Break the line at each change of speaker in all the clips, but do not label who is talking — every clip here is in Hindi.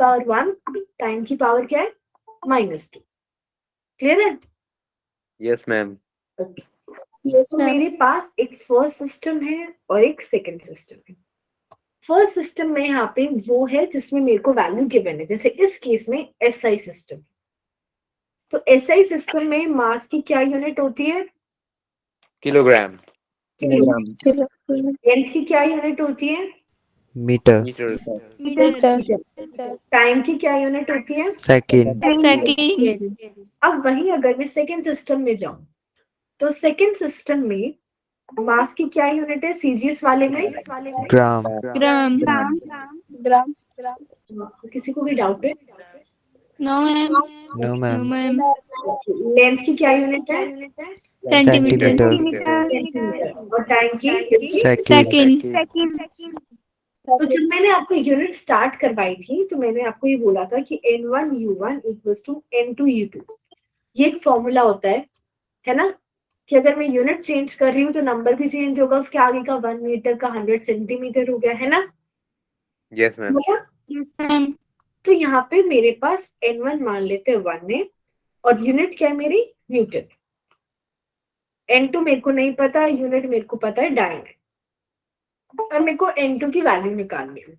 पावर 1, टाइम की पावर क्या है -2। क्लियर है?
Yes ma'am.
तो मेरे पास एक फर्स्ट सिस्टम है और एक सेकंड सिस्टम है। फर्स्ट सिस्टम में यहाँ पे वो है जिसमें मेरे को वैल्यू गिवन है, जैसे इस केस में एसआई सिस्टम। तो एसआई सिस्टम में मास की क्या यूनिट होती है?
किलोग्राम।
लेंथ की क्या यूनिट होती है?
मीटर।
टाइम की क्या यूनिट होती है?
सेकंड।
अब वहीं अगर मैं सेकंड सिस्टम में जाऊं तो सेकंड सिस्टम में मास की क्या यूनिट है? सीजीएस वाले में
ग्राम।
किसी को भी डाउट है?
No ma'am.
लेंथ की क्या यूनिट है?
सेंटीमीटर।
सेंटीमीटर। और टाइम की?
सेकंड।
तो जब मैंने आपको यूनिट स्टार्ट करवाई थी तो मैंने आपको ये बोला था कि N1 U1 equals to N2 U2। ये एक फॉर्मूला होता है ना, कि अगर मैं यूनिट चेंज कर रही हूँ तो नंबर भी चेंज होगा, उसके आगे का 1 मीटर का 100 सेंटीमीटर हो गया, है ना?
Yes ma'am.
तो यहाँ पे मेरे पास N1 मान लेते हैं 1 है और यूनिट क्या है मेरी? न्यूटन। N2 मेरे को नहीं पता, यूनिट मेरे को पता है डायन है, और मेरे को N2 की वैल्यू निकालनी है।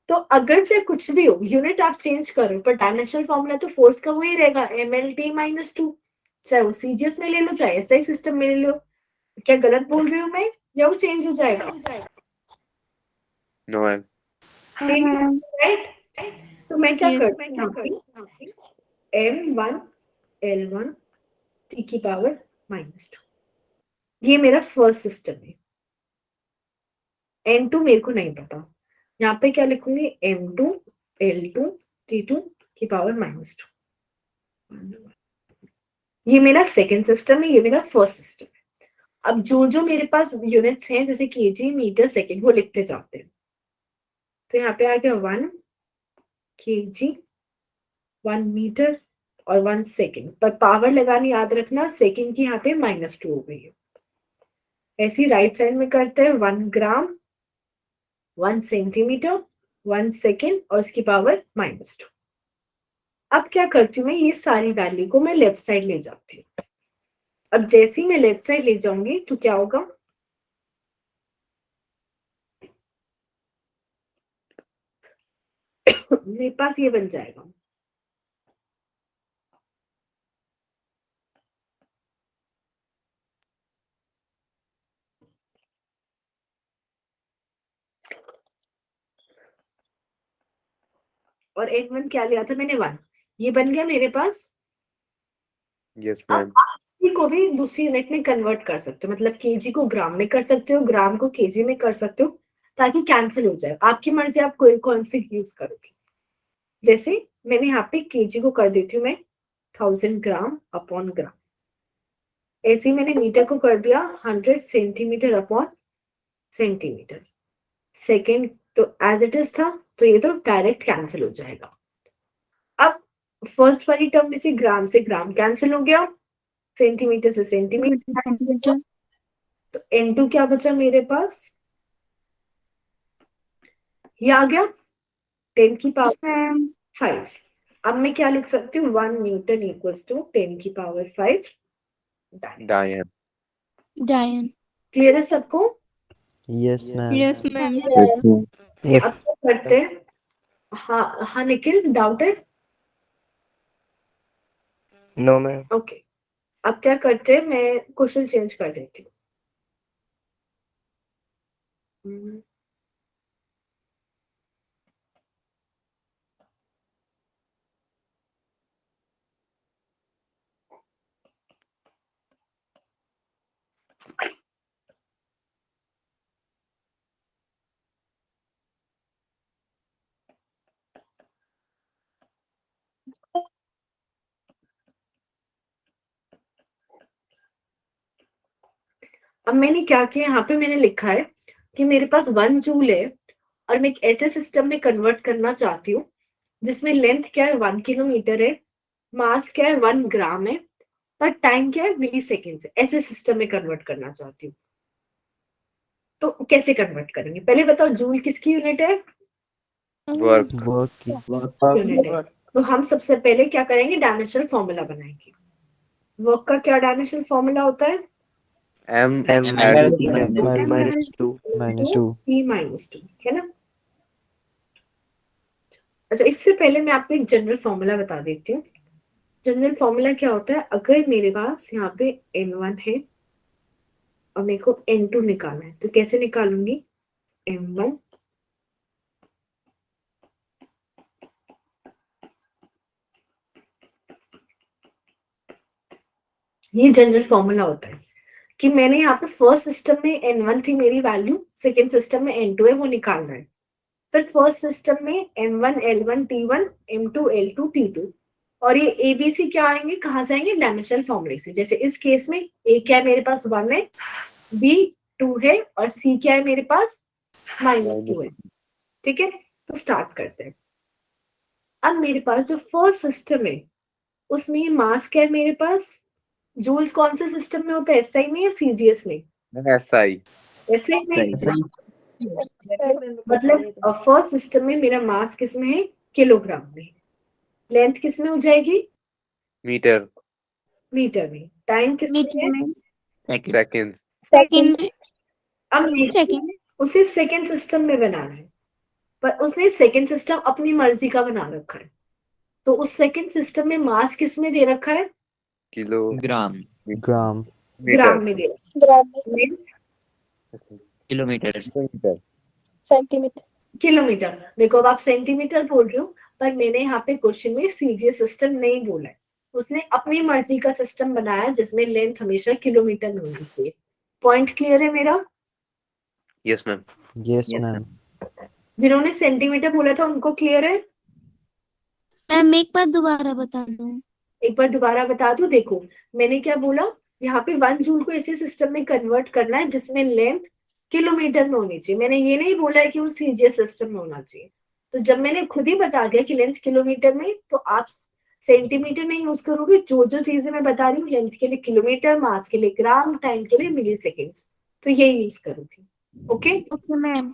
तो अगर चाहे कुछ भी हो, यूनिट आप चेंज करो पर डायमेंशनल फॉर्मूला तो फोर्स का वही रहेगा, mLT-2। चाहे वो सीजीएस में ले लो चाहे एसआई सिस्टम में ले लो। क्या गलत बोल रही हूँ मैं, या वो चेंज हो जाएगा?
No ma'am.
राइट? तो मैं क्या करती हूँ, M1 L1 T की पावर -2, ये मेरा फर्स्ट सिस्टम है। N2 मेरे को नहीं पता, यहाँ पे क्या लिखूंगी? M2 L2 T2 की पावर -2। ये मेरा सेकंड सिस्टम है, ये मेरा फर्स्ट सिस्टम है। अब जो जो मेरे पास यूनिट्स हैं जैसे केजी मीटर सेकंड वो लिखते जाते हैं। तो यहाँ पे आ गया 1 केजी, 1 मीटर और 1 सेकंड, पर पावर लगानी याद रखना, सेकंड की यहाँ पे -2 हो गई है। ऐसी राइट साइड में करते हैं 1 ग्राम, 1 सेंटीमीटर, 1 सेकंड और इसकी पावर -2। अब क्या करती हूँ मैं, ये सारी वैल्यू को मैं लेफ्ट साइड ले जाती हूँ। अब जैसे ही मैं लेफ्ट साइड ले जाऊंगी तो क्या होगा, मेरे पास ये बन जाएगा। और N1 क्या लिया था मैंने? 1। ये बन गया मेरे पास।
यस
अब
मैम।
आप इसी को भी दूसरी यूनिट में कन्वर्ट कर सकते हो, मतलब केजी को ग्राम में कर सकते हो, ग्राम को केजी में कर सकते हो, ताकि कैंसिल हो जाए। आपकी मर्जी, आप कोई कौन सी यूज करोगे। जैसे मैंने यहाँ पे केजी को कर देती हूँ मैं 1000 ग्राम अपॉन ग्राम, ऐसे ही मैंने मीटर को कर दिया 100 सेंटीमीटर अपॉन सेंटीमीटर। सेकेंड तो एज इट इज था, तो ये तो डायरेक्ट कैंसिल हो जाएगा। अब फर्स्ट वाली टर्म में से ग्राम कैंसिल हो गया, सेंटीमीटर से सेंटीमीटर, तो N2 क्या बचा मेरे पास? ये आ गया 10 की पावर 5। अब मैं क्या लिख सकती हूँ, 1 न्यूटन इक्वल्स टू 10 की पावर 5
डायन।
क्लियर है सबको?
Yes ma'am.
अब क्या करते हैं, हाँ हाँ निखिल, डाउट है?
No ma'am.
ओके, अब क्या करते हैं, मैं क्वेश्चन चेंज कर देती हूँ। अब मैंने क्या किया, यहाँ पे मैंने लिखा है कि मेरे पास 1 जूल है और मैं एक ऐसे सिस्टम में कन्वर्ट करना चाहती हूँ जिसमें लेंथ क्या है 1 किलोमीटर है, मास क्या है 1 ग्राम है, और टाइम क्या है मिली सेकेंड से। ऐसे सिस्टम में कन्वर्ट करना चाहती हूँ। तो कैसे कन्वर्ट करेंगे, पहले बताओ जूल किसकी यूनिट है?
वर्क
वर्क की
यूनिट है। तो हम सबसे पहले क्या करेंगे, डायमेंशनल फॉर्मूला बनाएंगे। वर्क का क्या डायमेंशनल फॉर्मूला होता है?
M
M
L
L
T
-2
-2
P -2 है ना। अच्छा, इससे पहले मैं आपको एक जनरल फॉर्मूला बता देती हूँ। जनरल फॉर्मूला क्या होता है, अगर मेरे पास यहाँ पे N1 है और मेरे को N2 निकालना है, तो कैसे निकालूंगी? M1 ये जनरल फॉर्मूला होता है कि मैंने यहाँ पे फर्स्ट सिस्टम में N1 थी मेरी वैल्यू, सेकेंड सिस्टम में N2 है, वो निकालना है। फिर फर्स्ट सिस्टम में M1 L1 T1 M2 L2 T2, और ये ABC क्या आएंगे, कहाँ से आएंगे? डायमेंशनल फॉर्मूले से। जैसे इस केस में A क्या है मेरे पास? 1 है, B 2 है, और C क्या है मेरे पास? -2 है। ठीक है, तो स्टार्ट करते हैं। अब मेरे पास जो फर्स्ट सिस्टम है उसमें मास क्या है मेरे पास? जूल्स कौन से सिस्टम में होता है, SI में या CGS में?
SI
SI में। मतलब फर्स्ट सिस्टम में मेरा मास किस में है? किलोग्राम में। लेंथ किस में हो जाएगी?
मीटर
मीटर में। टाइम किस में है?
Second
second. अब उसे सेकंड सिस्टम में बनाना है, पर उसने सेकंड सिस्टम अपनी मर्जी का बना रखा है, तो उस सेकंड सिस्टम में मास किस में दे रखा है?
ग्राम
ग्राम
ग्राम में दे रखा है। Length
kilometre
centimetre. किलोमीटर। देखो अब आप सेंटीमीटर बोल रहे हो, पर मैंने यहाँ पे क्वेश्चन में सीजीएस सिस्टम नहीं बोला है। उसने अपनी मर्जी का सिस्टम बनाया जिसमें लेंथ हमेशा किलोमीटर में होनी चाहिए। पॉइंट क्लियर है मेरा?
यस मैम
यस मैम
जिन्होंने सेंटीमीटर बोला था उनको क्लियर है?
मैम एक बार दोबारा बता दो।
एक बार दोबारा बता दूं। देखो मैंने क्या बोला, यहाँ पे 1 जूल को ऐसे सिस्टम में कन्वर्ट करना है जिसमें लेंथ किलोमीटर में होनी चाहिए। मैंने ये नहीं बोला है कि वो सीजीएस सिस्टम में होना चाहिए। तो जब मैंने खुद ही बता दिया कि लेंथ किलोमीटर में, तो आप सेंटीमीटर नहीं यूज करोगे। जो जो चीजें मैं बता रही हूँ, लेंथ के लिए किलोमीटर, मास के लिए ग्राम, टाइम के लिए मिली सेकेंड्स, तो यही यूज करोगे। Okay
okay ma'am.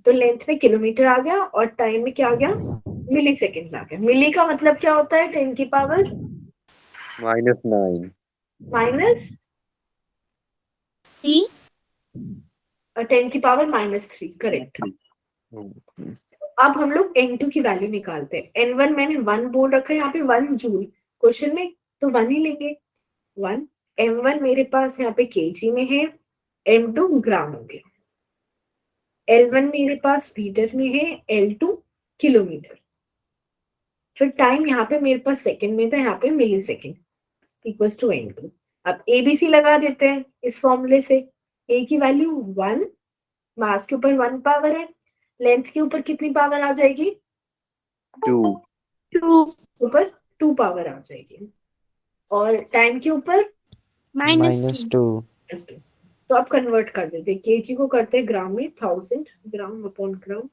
तो लेंथ में किलोमीटर आ गया और टाइम में क्या आ गया? मिली सेकेंड्स आ गया। मिली का मतलब क्या होता है? 10 की पावर
-9
माइनस
3
10 की पावर -3। करेक्ट। अब हम लोग N2 की वैल्यू निकालते हैं। N1 मैंने 1 बोल रखा है यहाँ पे, 1 जूल क्वेश्चन में, तो 1 ही लेंगे। 1 M1 मेरे पास यहाँ पे केजी में है, M2 ग्राम हो गया। L1 मेरे पास मीटर में है, L2 किलोमीटर। फिर टाइम यहाँ पे मेरे पास सेकंड में था, यहाँ पे मिली सेकेंड इक्वल्स टू N2। अब ABC लगा देते हैं इस फॉर्मूले से। A की वैल्यू 1, मास के ऊपर 1 पावर है, लेंथ के ऊपर कितनी पावर आ जाएगी?
2
ऊपर 2 पावर आ जाएगी, और टाइम के ऊपर
-2
-2। तो अब कन्वर्ट कर देते हैं, केजी को करते हैं ग्राम में, 1000 ग्राम अपॉन ग्राम।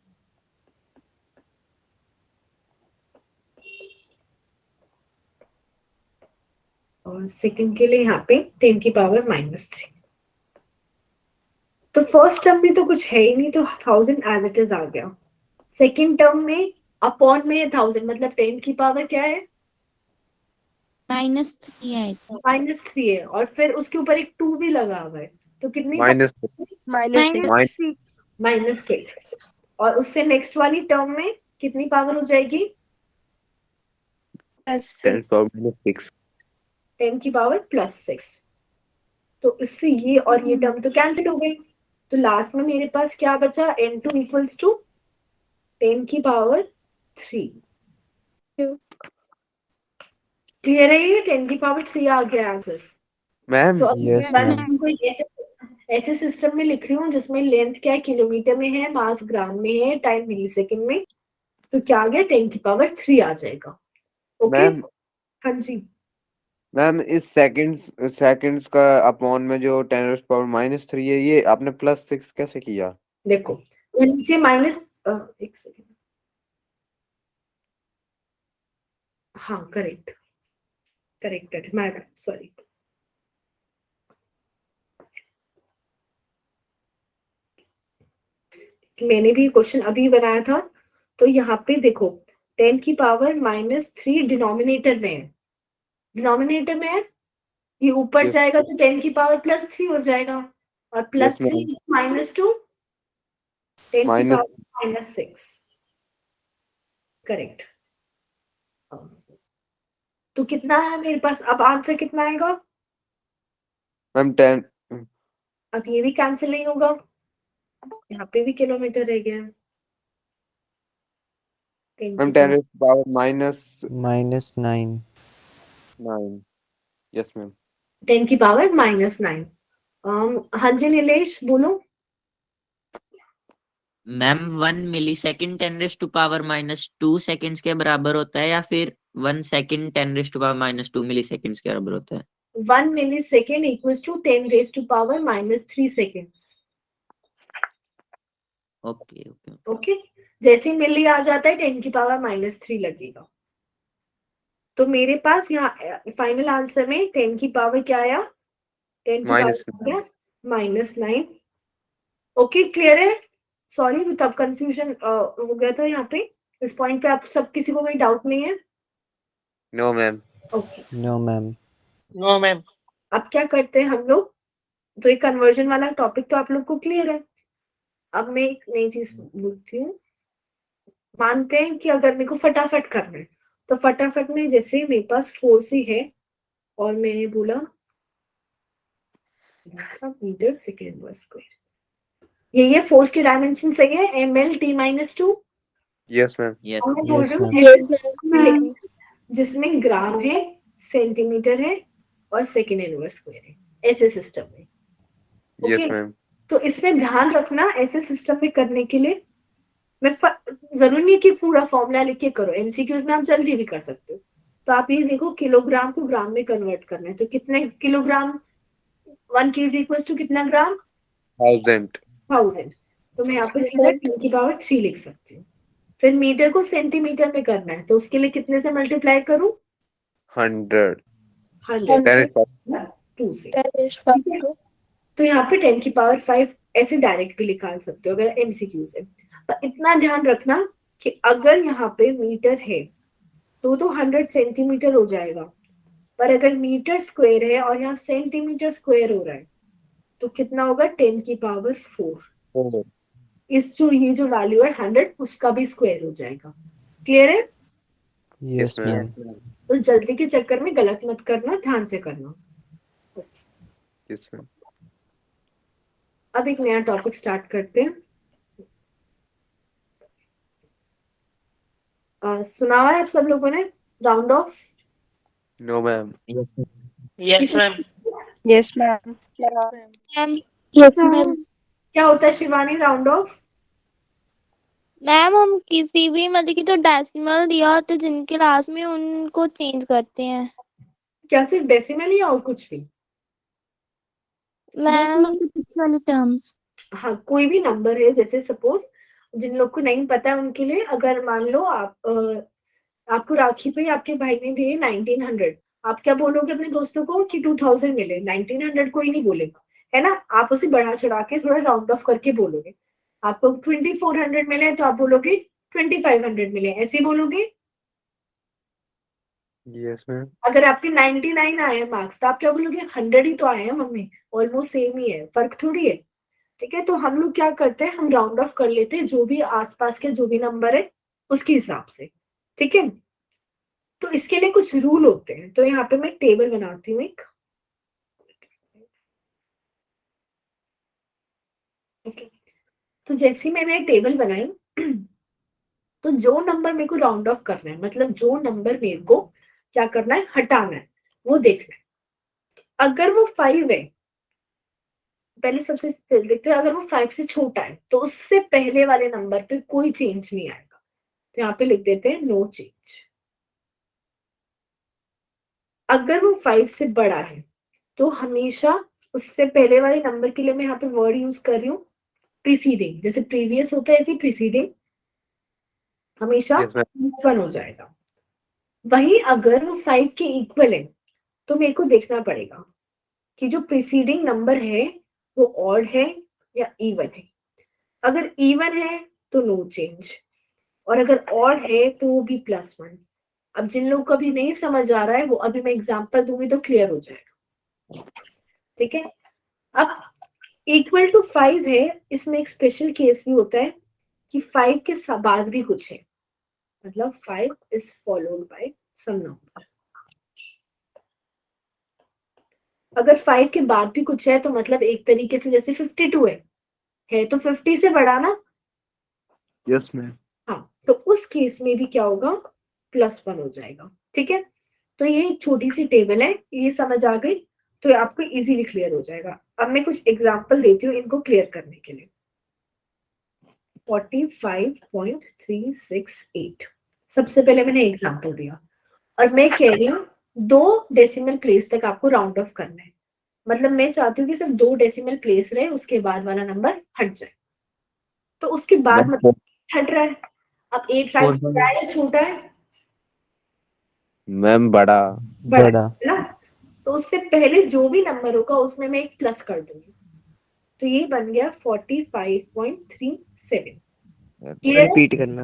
और सेकंड के लिए यहाँ पे 10 की पावर -3। तो फर्स्ट टर्म में तो कुछ है ही नहीं, तो 1000 एज इट इज आ गया। सेकंड टर्म में अपॉन में 1000, मतलब 10 की पावर क्या है?
-3 आएगा।
-3 है, और फिर उसके ऊपर एक 2 भी लगा हुआ है, तो कितनी? -6। और उससे नेक्स्ट वाली टर्म में कितनी पावर हो जाएगी?
10 power -6
10 की पावर +6। तो इससे ये और ये टर्म तो कैंसिल हो गई। तो लास्ट में मेरे पास क्या बचा? N2 इक्वल्स टू 10 की पावर 3। क्लियर है? ये 10 की पावर 3 आ गया आंसर।
मैम
तो अब
Yes,
मैं
ma'am.
तुमको एक ऐसे सिस्टम में लिख रही हूँ जिसमें लेंथ क्या है? किलोमीटर में है, मास ग्राम में है, टाइम मिली सेकेंड में, तो क्या आ गया? 10 की पावर 3 आ जाएगा। ओके
मैम
हाँ जी।
मैम इस सेकंड्स का अपॉन में जो 10 पावर -3 है, ये आपने +6 कैसे किया?
देखो वो नीचे माइनस, एक सेकेंड, हाँ करेक्ट, करेक्टेड, मैडम सॉरी। मैंने भी क्वेश्चन अभी बनाया था, तो यहाँ पे देखो 10 की पावर -3 डिनोमिनेटर में है, डिनोमिनेटर में है, ये ऊपर
Yes.
जाएगा तो 10 की पावर +3 हो जाएगा, और
Yes,
+3 -2 10 की
Minus-
पावर -6, करेक्ट। तो कितना है मेरे पास, अब आंसर कितना आएगा?
मैम 10
अब ये भी कैंसिल नहीं होगा, यहाँ पे भी किलोमीटर रह गया। 10
मैम
की
10
power
raised to power
-9.
-9. Yes, ma'am.
10 की पावर -9। हाँ जी नीलेश बोलो।
मैम 1 मिलीसेकंड 10⁻⁻² सेकंड्स के बराबर होता है या फिर 1 सेकंड 10⁻⁻² मिलीसेकंड्स के बराबर होता है?
1 millisecond equals to 10 raised to power -3 seconds।
Okay okay
okay, जैसे मिली आ जाता है 10 की पावर -3 लगेगा। तो मेरे पास यहाँ फाइनल आंसर में 10 की पावर क्या आया? 10 की
Minus
पावर -9। ओके क्लियर है? सॉरी तब कंफ्यूजन हो गया था यहाँ पे। इस पॉइंट पे आप सब किसी को कोई डाउट नहीं है?
No, ma'am.
Okay,
No, ma'am.
No ma'am.
अब क्या करते हैं हम लोग, तो ये कन्वर्जन वाला टॉपिक तो आप लोग को क्लियर है। अब मैं एक नई चीज बोलती हूँ, मानते हैं कि अगर मेरे को फटाफट करना है, तो फटाफट में जैसे मेरे पास फोर्स ही है और मैंने बोला मीटर सेकेंड वर्ग स्क्वायर, ये फोर्स की डायमेंशन सही है, ml/t-2।
Yes, ma'am.
यस
मैं बोल
Yes,
रही हूँ जिसमें ग्राम है, सेंटीमीटर है और सेकेंड इनवर्स स्क्वायर है, ऐसे सिस्टम में।
Yes,
Okay?
मैम।
तो इसमें ध्यान रखना, ऐसे सिस्टम में करने के लिए मैं जरूरी नहीं कि पूरा फॉर्मूला लिख के करो, एमसीक्यूज में आप जल्दी भी कर सकते हो। तो आप ये देखो किलोग्राम को ग्राम में कन्वर्ट करना है, तो कितने किलोग्राम 1 kg इक्वल्स टू कितना ग्राम?
1000।
तो मैं यहाँ पे सीधा 10 की पावर 3 लिख सकती हूँ। फिर मीटर को सेंटीमीटर में करना है, तो उसके लिए कितने से मल्टीप्लाई करूँ?
100
100
10 is power
2 से। तो यहाँ पे 10 की पावर 5 ऐसे डायरेक्ट भी निकाल सकते हो अगर एमसीक्यू से। पर इतना ध्यान रखना कि अगर यहाँ पे मीटर है तो 100 सेंटीमीटर हो जाएगा, पर अगर मीटर स्क्वायर है और यहाँ सेंटीमीटर स्क्वायर हो रहा है तो कितना होगा? 10 की पावर 4।
4।
इस जो ये जो वैल्यू है 100 उसका भी स्क्वायर हो जाएगा। क्लियर है?
Yes, ma'am.
तो जल्दी के चक्कर में गलत मत करना, ध्यान से करना।
Yes, ma'am.
अब एक नया टॉपिक स्टार्ट करते हैं। सुना हुआ है आप सब लोगों ने round of?
No, ma'am.
Yes ma'am.
Yes, ma'am.
क्या होता है शिवानी राउंड ऑफ?
मैम हम किसी भी मतलब कि तो डेसिमल दिया होता है जिनके लास्ट में उनको चेंज करते हैं।
क्या सिर्फ डेसिमल या और कुछ भी?
मैम
डेसिमल के पीछे वाली टर्म्स।
हाँ, कोई भी नंबर है, जैसे सपोज जिन लोग को नहीं पता है उनके लिए, अगर मान लो आप आपको राखी पे आपके भाई ने दिए 1900, आप क्या बोलोगे अपने दोस्तों को कि 2000 मिले? 1900 कोई नहीं बोलेगा, है ना? आप उसे बढ़ा चढ़ा के थोड़ा राउंड ऑफ करके बोलोगे। आपको 2400 मिले तो आप बोलोगे 2500 मिले, ऐसे बोलोगे।
Yes, ma'am.
अगर आपके 99 आए हैं मार्क्स तो आप क्या बोलोगे? 100 ही तो आए हैं मम्मी, ऑलमोस्ट सेम ही है, फर्क थोड़ी है। ठीक है, तो हम लोग क्या करते हैं, हम राउंड ऑफ कर लेते हैं जो भी आसपास के जो भी नंबर है उसके हिसाब से। ठीक है, तो इसके लिए कुछ रूल होते हैं, तो यहाँ पे मैं टेबल बनाती हूँ एक। ओके, तो जैसे मैंने टेबल बनाई तो जो नंबर मेरे को राउंड ऑफ करना है, मतलब जो नंबर मेरे को क्या करना है, हटाना है, वो देखना है। अगर वो 5 है, पहले सबसे देखते हैं, अगर वो 5 से छोटा है तो उससे पहले वाले नंबर पे कोई चेंज नहीं आएगा, तो यहाँ पे लिख देते हैं नो चेंज। अगर वो 5 से बड़ा है तो हमेशा उससे पहले वाले नंबर के लिए मैं यहाँ पे वर्ड यूज कर रही हूँ प्रीसीडिंग, जैसे प्रीवियस होता है ऐसे प्रीसीडिंग हमेशा
Yes, मैम।
+1 हो जाएगा। वही अगर वो 5 के इक्वल है तो मेरे को देखना पड़ेगा कि जो प्रीसीडिंग नंबर है वो ऑड है या इवन है। अगर इवन है तो नो चेंज, और अगर ऑड है तो वो भी +1। अब जिन लोगों को अभी नहीं समझ आ रहा है वो अभी मैं एग्जांपल दूंगी तो क्लियर हो जाएगा। ठीक है, अब इक्वल टू 5 है, इसमें एक स्पेशल केस भी होता है कि 5 के बाद भी कुछ है, मतलब 5 is followed by some number. अगर 5 के बाद भी कुछ है तो मतलब एक तरीके से जैसे 52 है तो 50 से बड़ा ना।
Yes ma'am.
हाँ, तो उस केस में भी क्या होगा, +1 हो जाएगा। ठीक है, तो ये एक छोटी सी टेबल है, ये समझ आ गई तो आपको इजीली क्लियर हो जाएगा। अब मैं कुछ एग्जांपल देती हूँ इनको क्लियर करने के लिए। 45.368 सबसे पहले मैंने एग्जांपल दिया, और मैं कह रही हूँ 2 डेसिमल प्लेस तक आपको राउंड ऑफ करना है। मतलब मैं चाहती हूँ कि सिर्फ 2 डेसिमल प्लेस रहे, उसके बाद वाला नंबर हट जाए। तो उसके बाद मतलब हट रहा है। अब 85 से बड़ा है या छोटा है?
मैम बड़ा।
बड़ा।
है ना, तो उससे पहले जो भी नंबर होगा उसमें मैं एक प्लस कर दूंगी, तो ये बन गया 45.37। क्लियर?
रिपीट करना।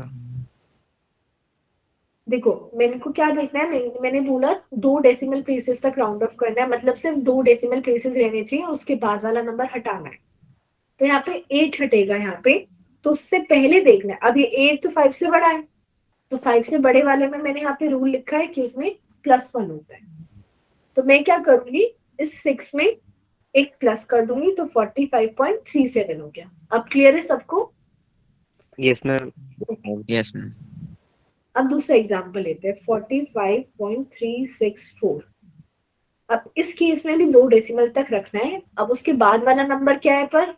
देखो मेरे को क्या देखना है, मैंने बोला 2 डेसिमल प्लेसेस तक राउंड ऑफ करना है, मतलब सिर्फ 2 डेसिमल प्लेसेस रहने चाहिए, उसके बाद वाला नंबर हटाना है। तो यहाँ पे 8 हटेगा यहाँ पे, तो उससे पहले देखना है। अब ये 8 तो 5 से बड़ा है, तो 5 से बड़े वाले में मैंने यहाँ पे रूल लिखा है कि उसमें +1 होता है। तो मैं क्या करूंगी, इस 6 में एक प्लस कर दूंगी, तो 45.37 हो गया। अब क्लियर है सबको?
Yes ma'am.
Yes ma'am.
अब दूसरा एग्जांपल लेते हैं, 45.364। अब इस केस में भी 2 डेसिमल तक रखना है। अब उसके बाद वाला नंबर क्या है पर?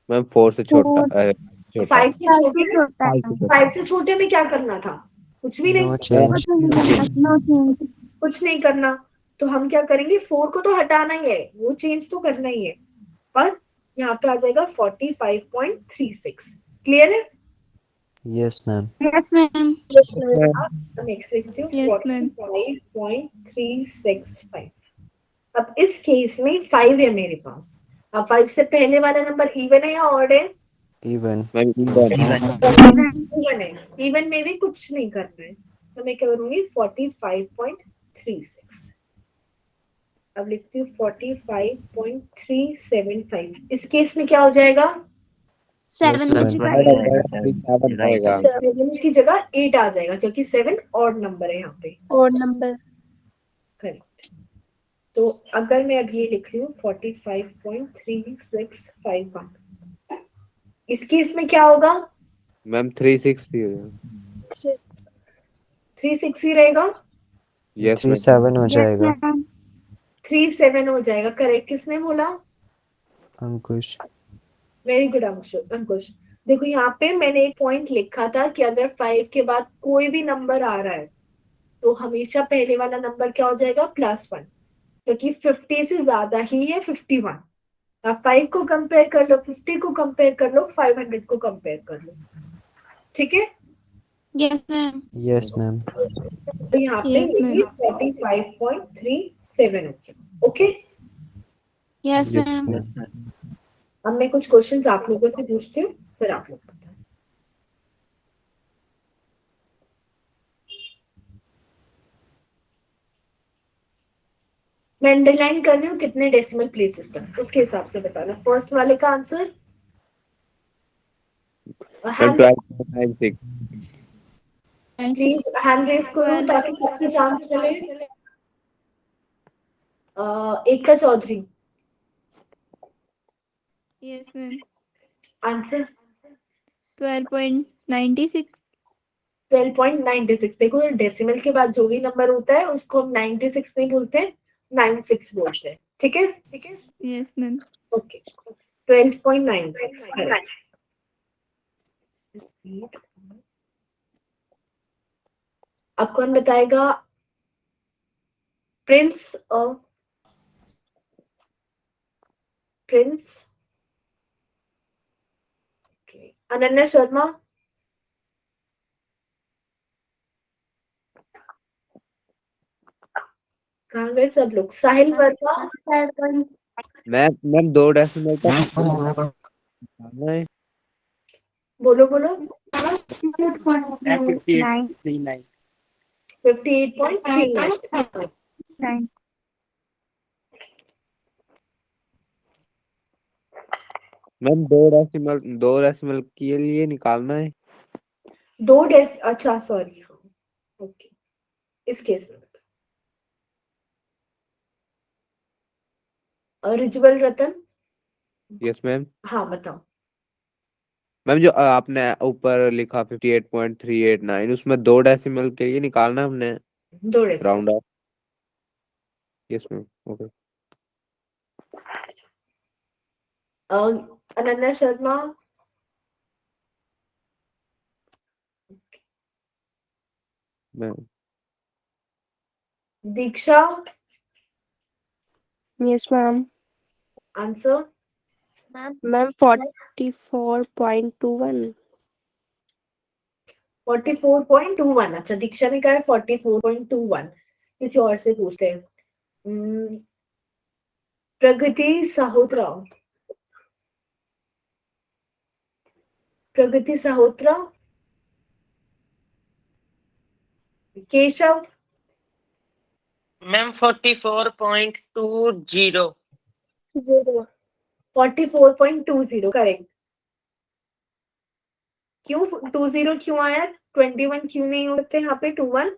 मैम 4 से छोटा छोटा।
5 से छोटे।
छोटा है।
5 से छोटे में क्या करना था? कुछ भी नहीं,
नो चेंज।
No change.
कुछ नहीं करना। तो हम क्या करेंगे, 4 को तो हटाना ही है, वो चेंज तो करना ही है, पर यहाँ पे आ जाएगा 45.36। क्लियर है?
Yes ma'am.
Yes ma'am.
Next लिखती हूँ
Yes, ma'am.
45.365। अब इस केस में 5 है मेरे पास। अब 5 से पहले वाला नंबर इवन है या ऑड है?
इवन।
मैम
इवन है। इवन में भी कुछ नहीं करना है, तो मैं क्या करूंगी 45.36। अब लिखती हूँ 45.375। इस केस में क्या हो जाएगा,
7
Yes,
रहेगा।
7 की जगह 8 आ जाएगा, क्योंकि 7 ऑड नंबर है यहाँ पे।
और नंबर।
करेक्ट। तो अगर मैं अब ये लिख रही हूँ 45.3651, इस केस में क्या होगा,
मैम 360
360 रहेगा।
यस
37 हो जाएगा।
37 हो जाएगा। करेक्ट किसने बोला?
अंकुश।
वेरी गुड अंकुश। देखो यहाँ पे मैंने एक पॉइंट लिखा था कि अगर 5 के बाद कोई भी नंबर आ रहा है तो हमेशा पहले वाला नंबर क्या हो जाएगा, +1, क्योंकि 50 से ज्यादा ही है 51। आप 5 को कंपेयर कर लो, 50 को कंपेयर कर लो, 500 को कंपेयर कर लो। ठीक है,
यस मैम।
Yes ma'am.
तो यहाँ पे
Yes,
ये
ma'am.
भी 45.37 हो गया। Okay,
yes
yes
ma'am.
Ma'am.
अब मैं कुछ क्वेश्चंस आप लोगों से पूछती हूँ, फिर आप लोग बताएं। मैं अंडरलाइन कर रही हूँ कितने डेसिमल प्लेसेस तक, उसके हिसाब से बताना। फर्स्ट वाले का आंसर प्लीज हैंड रेस करो ताकि सबको चांस मिले। एकता चौधरी,
यस मैम।
आंसर
12.96।
12.96। देखो डेसिमल के बाद जो भी नंबर होता है उसको हम 96 नहीं बोलते, 96 बोलते हैं। ठीक है, ठीक है,
यस मैम।
ओके। 12.96 करेक्ट। अब कौन बताएगा? प्रिंस प्रिंस अनन्या शर्मा, कहाँ गए सब लोग? साहिल वर्मा,
मैम 2 डेसिमल तक
बोलो बोलो।
58.39.
58.39।
मैम दो डेसिमल के लिए निकालना है।
अच्छा सॉरी, ओके, इस केस में रिजुअल रतन।
Yes ma'am.
हाँ बताओ।
मैम जो आपने ऊपर लिखा 58.389 उसमें 2 डेसिमल के लिए निकालना हमने
2 decimal.
Round of. Yes ma'am okay.
Ananya Sharma.
Ma'am
Diksha.
Yes, ma'am.
Answer.
Ma'am, 44.21.
44.21। अच्छा, दीक्षा ने कहा 44.21। किसी और से पूछते हैं। प्रगति साहोत्रा। प्रगति साहोत्रा। केशव।
Ma'am, 44.20.
44.20 करेक्ट। क्यों 20 क्यों आया? 21 क्यों नहीं हो सकते यहाँ पे 21?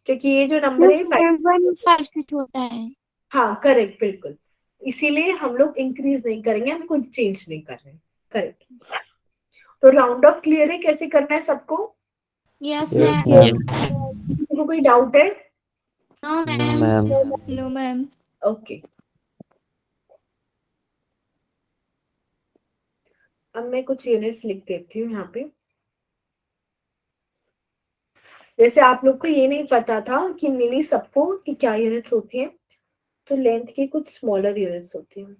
क्योंकि ये जो नंबर है
5 से छोटा है।
हाँ करेक्ट, बिल्कुल। इसीलिए हम लोग इंक्रीज नहीं करेंगे, हम कुछ चेंज नहीं कर रहे हैं। करेक्ट। तो राउंड ऑफ क्लियर है कैसे करना है सबको?
Yes
Yes,
ma'am.
ma'am.
किसी को कोई डाउट है?
No
No,
ma'am.
ma'am.
No ma'am.
Okay, अब मैं कुछ यूनिट्स लिख देती हूँ यहाँ पे। जैसे आप लोग को ये नहीं पता था कि मिली सबको कि क्या यूनिट्स होती हैं, तो लेंथ की कुछ स्मॉलर यूनिट्स होती हैं।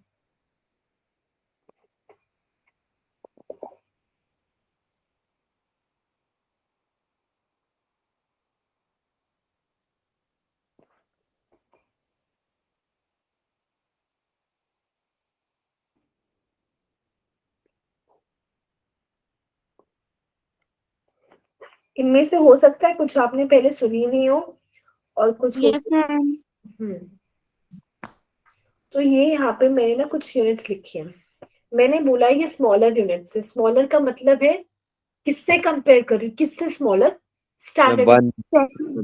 इनमें से हो सकता है कुछ आपने पहले सुनी नहीं हो और कुछ हो
यस मैम।
तो ये यहाँ पे मैंने ना कुछ यूनिट्स लिखी हैं। मैंने बोला ये स्मॉलर यूनिट्स है। स्मॉलर का मतलब है किससे कंपेयर कर रही हूँ, किससे smaller? Standard.
One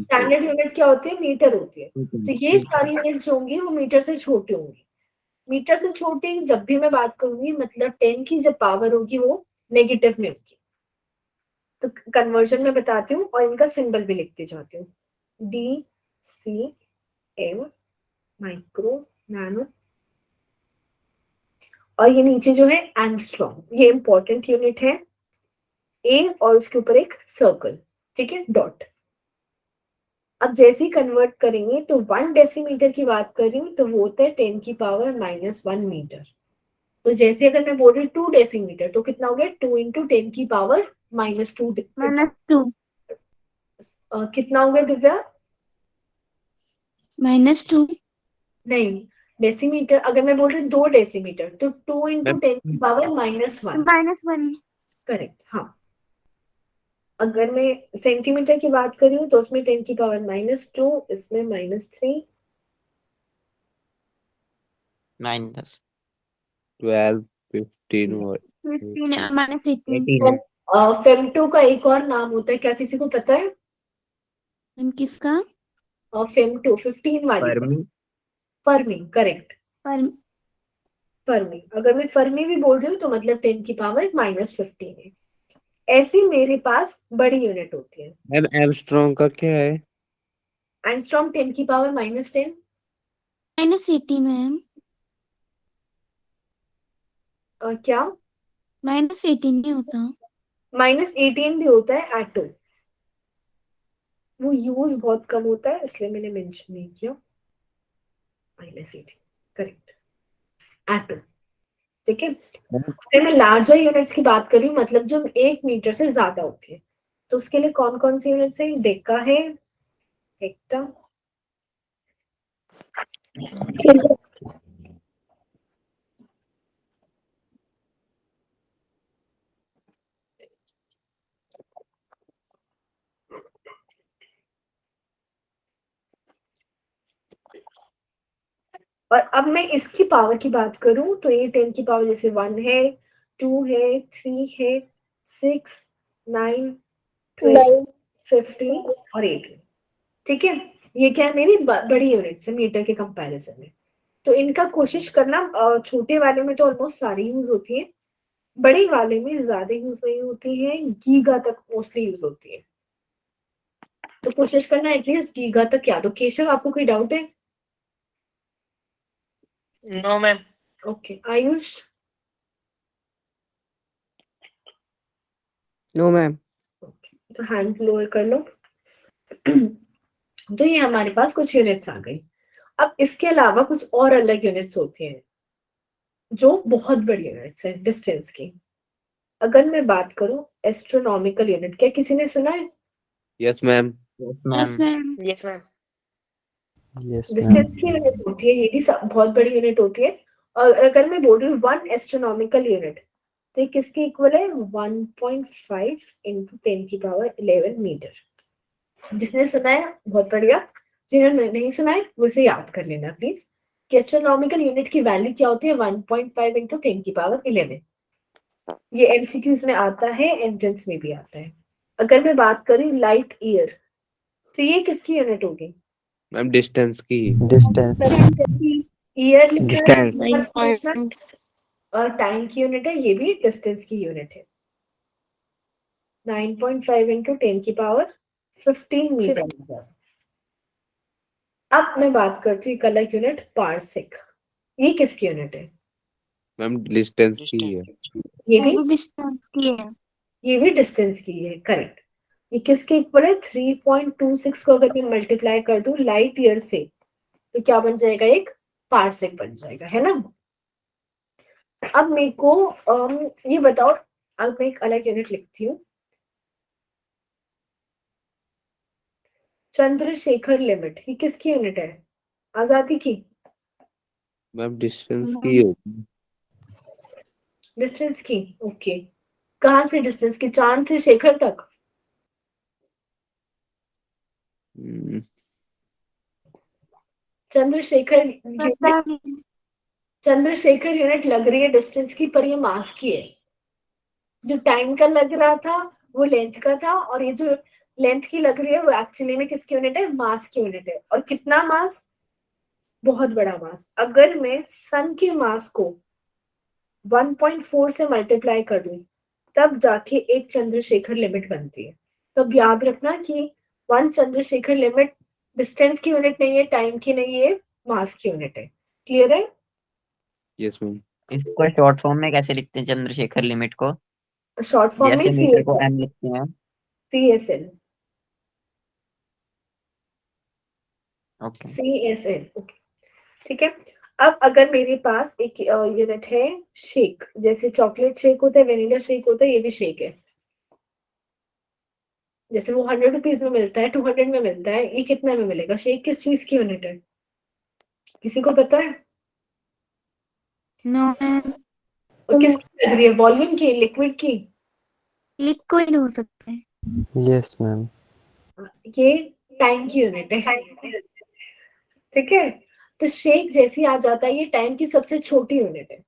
standard unit क्या होती है? मीटर होती है। तो ये सारी यूनिट जो होंगी वो मीटर से छोटी होंगी। मीटर से छोटी जब भी मैं बात करूंगी मतलब 10 की जब पावर होगी वो नेगेटिव में होगी। तो कन्वर्जन में बताती हूँ और इनका सिंबल भी लिखती जाती हूँ। D C M, micro, nano, और ये नीचे जो है एंगस्ट्रॉम। ये इंपॉर्टेंट यूनिट है। ए और उसके ऊपर एक सर्कल, ठीक है, डॉट। अब जैसे ही कन्वर्ट करेंगे तो 1 डेसीमीटर की बात कर रही हूँ तो वो होता है 10 की पावर -1 मीटर। तो जैसे अगर मैं बोल रही हूँ 2 डेसीमीटर तो कितना हो गया? 2 इंटू 10 की पावर -2।
-2।
कितना हो गया दिव्या?
-2।
नहीं, डेसीमीटर अगर मैं बोल रही हूँ 2 डेसीमीटर तो 2 इंटू 10 की पावर -1।
-1।
करेक्ट, हाँ। अगर मैं सेंटीमीटर की बात कर रही हूँ तो उसमें 10 की पावर -2, इसमें -3।
-10।
12 15 और
15 -18।
फेमटो का एक और नाम होता है, क्या किसी को पता है?
मैम किसका?
फेमटो 15 वाली।
फर्मी।
Fermi, correct.
पर
फर्मी, अगर मैं फर्मी भी बोल रही हूँ तो मतलब 10 की पावर -15 है। ऐसी मेरे पास बड़ी यूनिट होती है।
मैम एमस्ट्रॉन्ग का क्या है?
एंगस्ट्रॉम 10 की पावर -10।
-18 मैम।
क्या?
-18 नहीं होता।
-18 भी होता है एटो। वो यूज बहुत कम होता है इसलिए मैंने मेंशन नहीं किया। -18 करेक्ट, एटो। ठीक है। अगर मैं लार्जर यूनिट्स की बात करी मतलब जो 1 मीटर से ज्यादा होती है तो उसके लिए कौन कौन सी यूनिट्स है? डेका है, हेक्टा, और अब मैं इसकी पावर की बात करूं तो ये 10 की पावर जैसे 1 है, 2 है, 3 है, 6, 9, 12, 15 और 18। ठीक है, ये क्या है, मेरी बड़ी यूनिट्स है मीटर के कंपैरिजन में। तो इनका कोशिश करना, छोटे वाले में तो ऑलमोस्ट सारी यूज होती है, बड़े वाले में ज्यादा यूज नहीं होती है, गीगा तक मोस्टली यूज होती है। तो कोशिश करना एटलीस्ट गीगा तक याद हो। केशव, आपको कोई डाउट है?
No ma'am.
Okay, Ayush?
No ma'am.
Okay, तो हैंड लोअर कर लो। तो ये हमारे पास कुछ यूनिट्स आ गई। अब इसके अलावा कुछ और अलग यूनिट्स होती हैं जो बहुत बड़ी यूनिट्स हैं डिस्टेंस की। अगर मैं बात करूं एस्ट्रोनॉमिकल यूनिट, क्या किसी ने सुना है?
Yes ma'am.
Yes ma'am.
Yes ma'am.
Yes, ma'am.
Distance की यूनिट होती है, ये भी बहुत बड़ी यूनिट होती है। और अगर मैं बोल रही हूँ 1 एस्ट्रोनॉमिकल यूनिट, तो ये किसके इक्वल है? 1.5 इंटू 10 की पावर 11 मीटर। जिसने सुना है बहुत बढ़िया, जिन्होंने नहीं सुना है वो इसे याद कर लेना प्लीज कि एस्ट्रोनॉमिकल यूनिट की वैल्यू क्या होती है? 1.5 इंटू 10 की पावर 11। ये एमसीक्यूज में आता है, एंट्रेंस में भी आता है। अगर मैं बात करूं लाइट ईयर, तो ये किसकी यूनिट होगी?
मैम डिस्टेंस की।
Distance.
ईयर लिखा है
Distance.
और टाइम की यूनिट है, ये भी डिस्टेंस की यूनिट है। 9.5 इंटू 10 की पावर 15 मीटर। अब मैं बात करती हूँ एक अलग यूनिट, पारसेक। ये किसकी यूनिट है?
मैम डिस्टेंस की है।
ये भी
डिस्टेंस की है।
ये भी डिस्टेंस की है, करेक्ट। ये किसके इक्वल है? 3.26 को अगर मैं मल्टीप्लाई कर दूं लाइट ईयर से, तो क्या बन जाएगा? एक पारसेक बन जाएगा, है ना। अब मेरे को ये बताओ, अब मैं एक अलग यूनिट लिखती हूँ, चंद्रशेखर लिमिट। ये किसकी यूनिट है? आजादी की?
मैम डिस्टेंस की होगी।
डिस्टेंस की, ओके। कहाँ से डिस्टेंस की? चांद से शेखर तक?
हम्म,
चंद्रशेखर चंद्रशेखर यूनिट लग रही है डिस्टेंस की, पर ये मास की है। जो टाइम का लग रहा था वो लेंथ का था, और ये जो लेंथ की लग रही है वो एक्चुअली में किसकी यूनिट है? मास की यूनिट है। और कितना मास? बहुत बड़ा मास। अगर मैं सन के मास को 1.4 से मल्टीप्लाई कर दूं, तब जाके एक चंद्रशेखर लिमिट बनती है। तो अब याद रखना कि 1 चंद्रशेखर लिमिट डिस्टेंस की यूनिट नहीं है, टाइम की नहीं है, मास की यूनिट है। क्लियर है?
Yes ma'am.
इसको शॉर्ट फॉर्म में कैसे लिखते हैं चंद्रशेखर लिमिट को?
शॉर्ट फॉर्म में
जैसे मीटर को एम लिखते हैं।
CSL।
ओके।
CSL, ओके, ठीक है। अब अगर मेरे पास एक यूनिट है शेक, जैसे चॉकलेट शेक होता है, वेनिला शेक होता है, ये भी शेक है। जैसे वो 100 रुपीज में मिलता है, 200 में मिलता है, ये कितने में मिलेगा? शेक किस चीज की यूनिट है? किसी को पता है?
No ma'am.
और किसकी लग रही है? वॉल्यूम की, लिक्विड की?
लिक्विड हो सकता है।
Yes, ma'am.
ये टाइम की यूनिट है, ठीक है। तो शेक जैसे ही आ जाता है, ये टाइम की सबसे छोटी यूनिट है,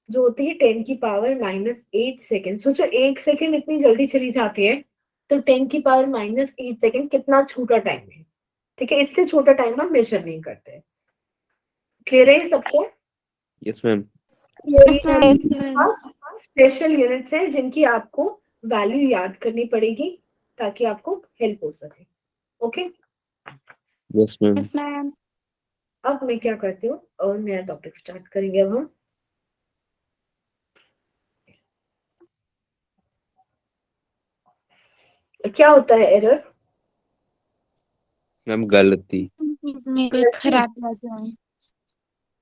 जो होती है 10 की पावर -8 सेकेंड। सोचो 1 सेकेंड इतनी जल्दी चली जाती है, तो 10 की पावर -8 सेकेंड कितना छोटा टाइम है, ठीक है। इससे छोटा टाइम हम मेजर नहीं करते। क्लियर है ये सबको?
Yes ma'am.
स्पेशल यूनिट्स हैं जिनकी आपको वैल्यू याद करनी पड़ेगी ताकि आपको हेल्प हो सके। Okay,
yes ma'am.
मैम।
अब मैं क्या करती हूँ, और नया टॉपिक स्टार्ट करेंगे अब हम। क्या होता है एरर?
मैम गलती।
मेरे खराब लग जाए।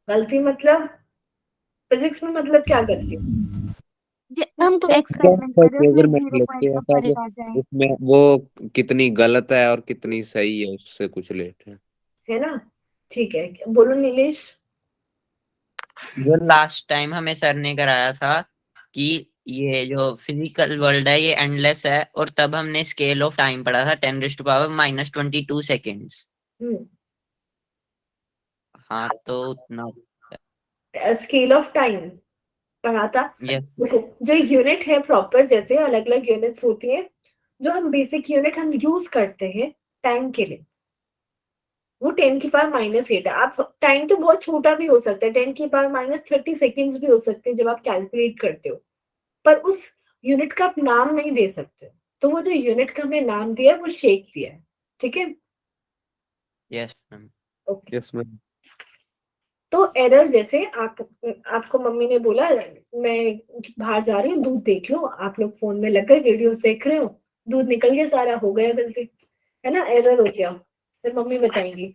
गलती मतलब फिजिक्स में मतलब क्या गलती?
हमको एक्सपेरिमेंट कर रहे हो
अगर
उसमें
मैं
0
लेते
पॉइंट
हैं
का
तब
फर्क आ जाए।
उसमें वो कितनी गलत है और कितनी सही है उससे कुछ लेते हैं।
है ना, ठीक है। बोलो नीलेश।
जो लास्ट टाइम हमें सर ने कराया था कि ये जो फिजिकल वर्ल्ड है ये एंडलेस है, और तब हमने स्केल ऑफ टाइम पढ़ा था 10⁻⁻22 सेकेंड्स। हाँ तो उतना
स्केल ऑफ टाइम पढ़ा था।
यस
देखो जो यूनिट है प्रॉपर, जैसे अलग अलग यूनिट्स होती है, जो हम बेसिक यूनिट हम यूज करते हैं टाइम के लिए, वो 10⁻⁻8 है। आप टाइम तो बहुत छोटा भी हो सकता है, 10⁻30 सेकेंड्स भी हो सकते हैं जब आप कैलकुलेट करते हो, पर उस यूनिट का आप नाम नहीं दे सकते। तो वो जो यूनिट का हमने नाम दिया है वो शेक दिया है, ठीक है।
Yes ma'am.
Okay,
yes ma'am.
तो एरर जैसे आपको मम्मी ने बोला मैं बाहर जा रही हूँ, दूध देख लो, आप लोग फोन में लग गए वीडियो देख रहे हो, दूध निकल गया सारा, हो गया गलती, है ना, एरर हो गया, फिर मम्मी बताएंगी।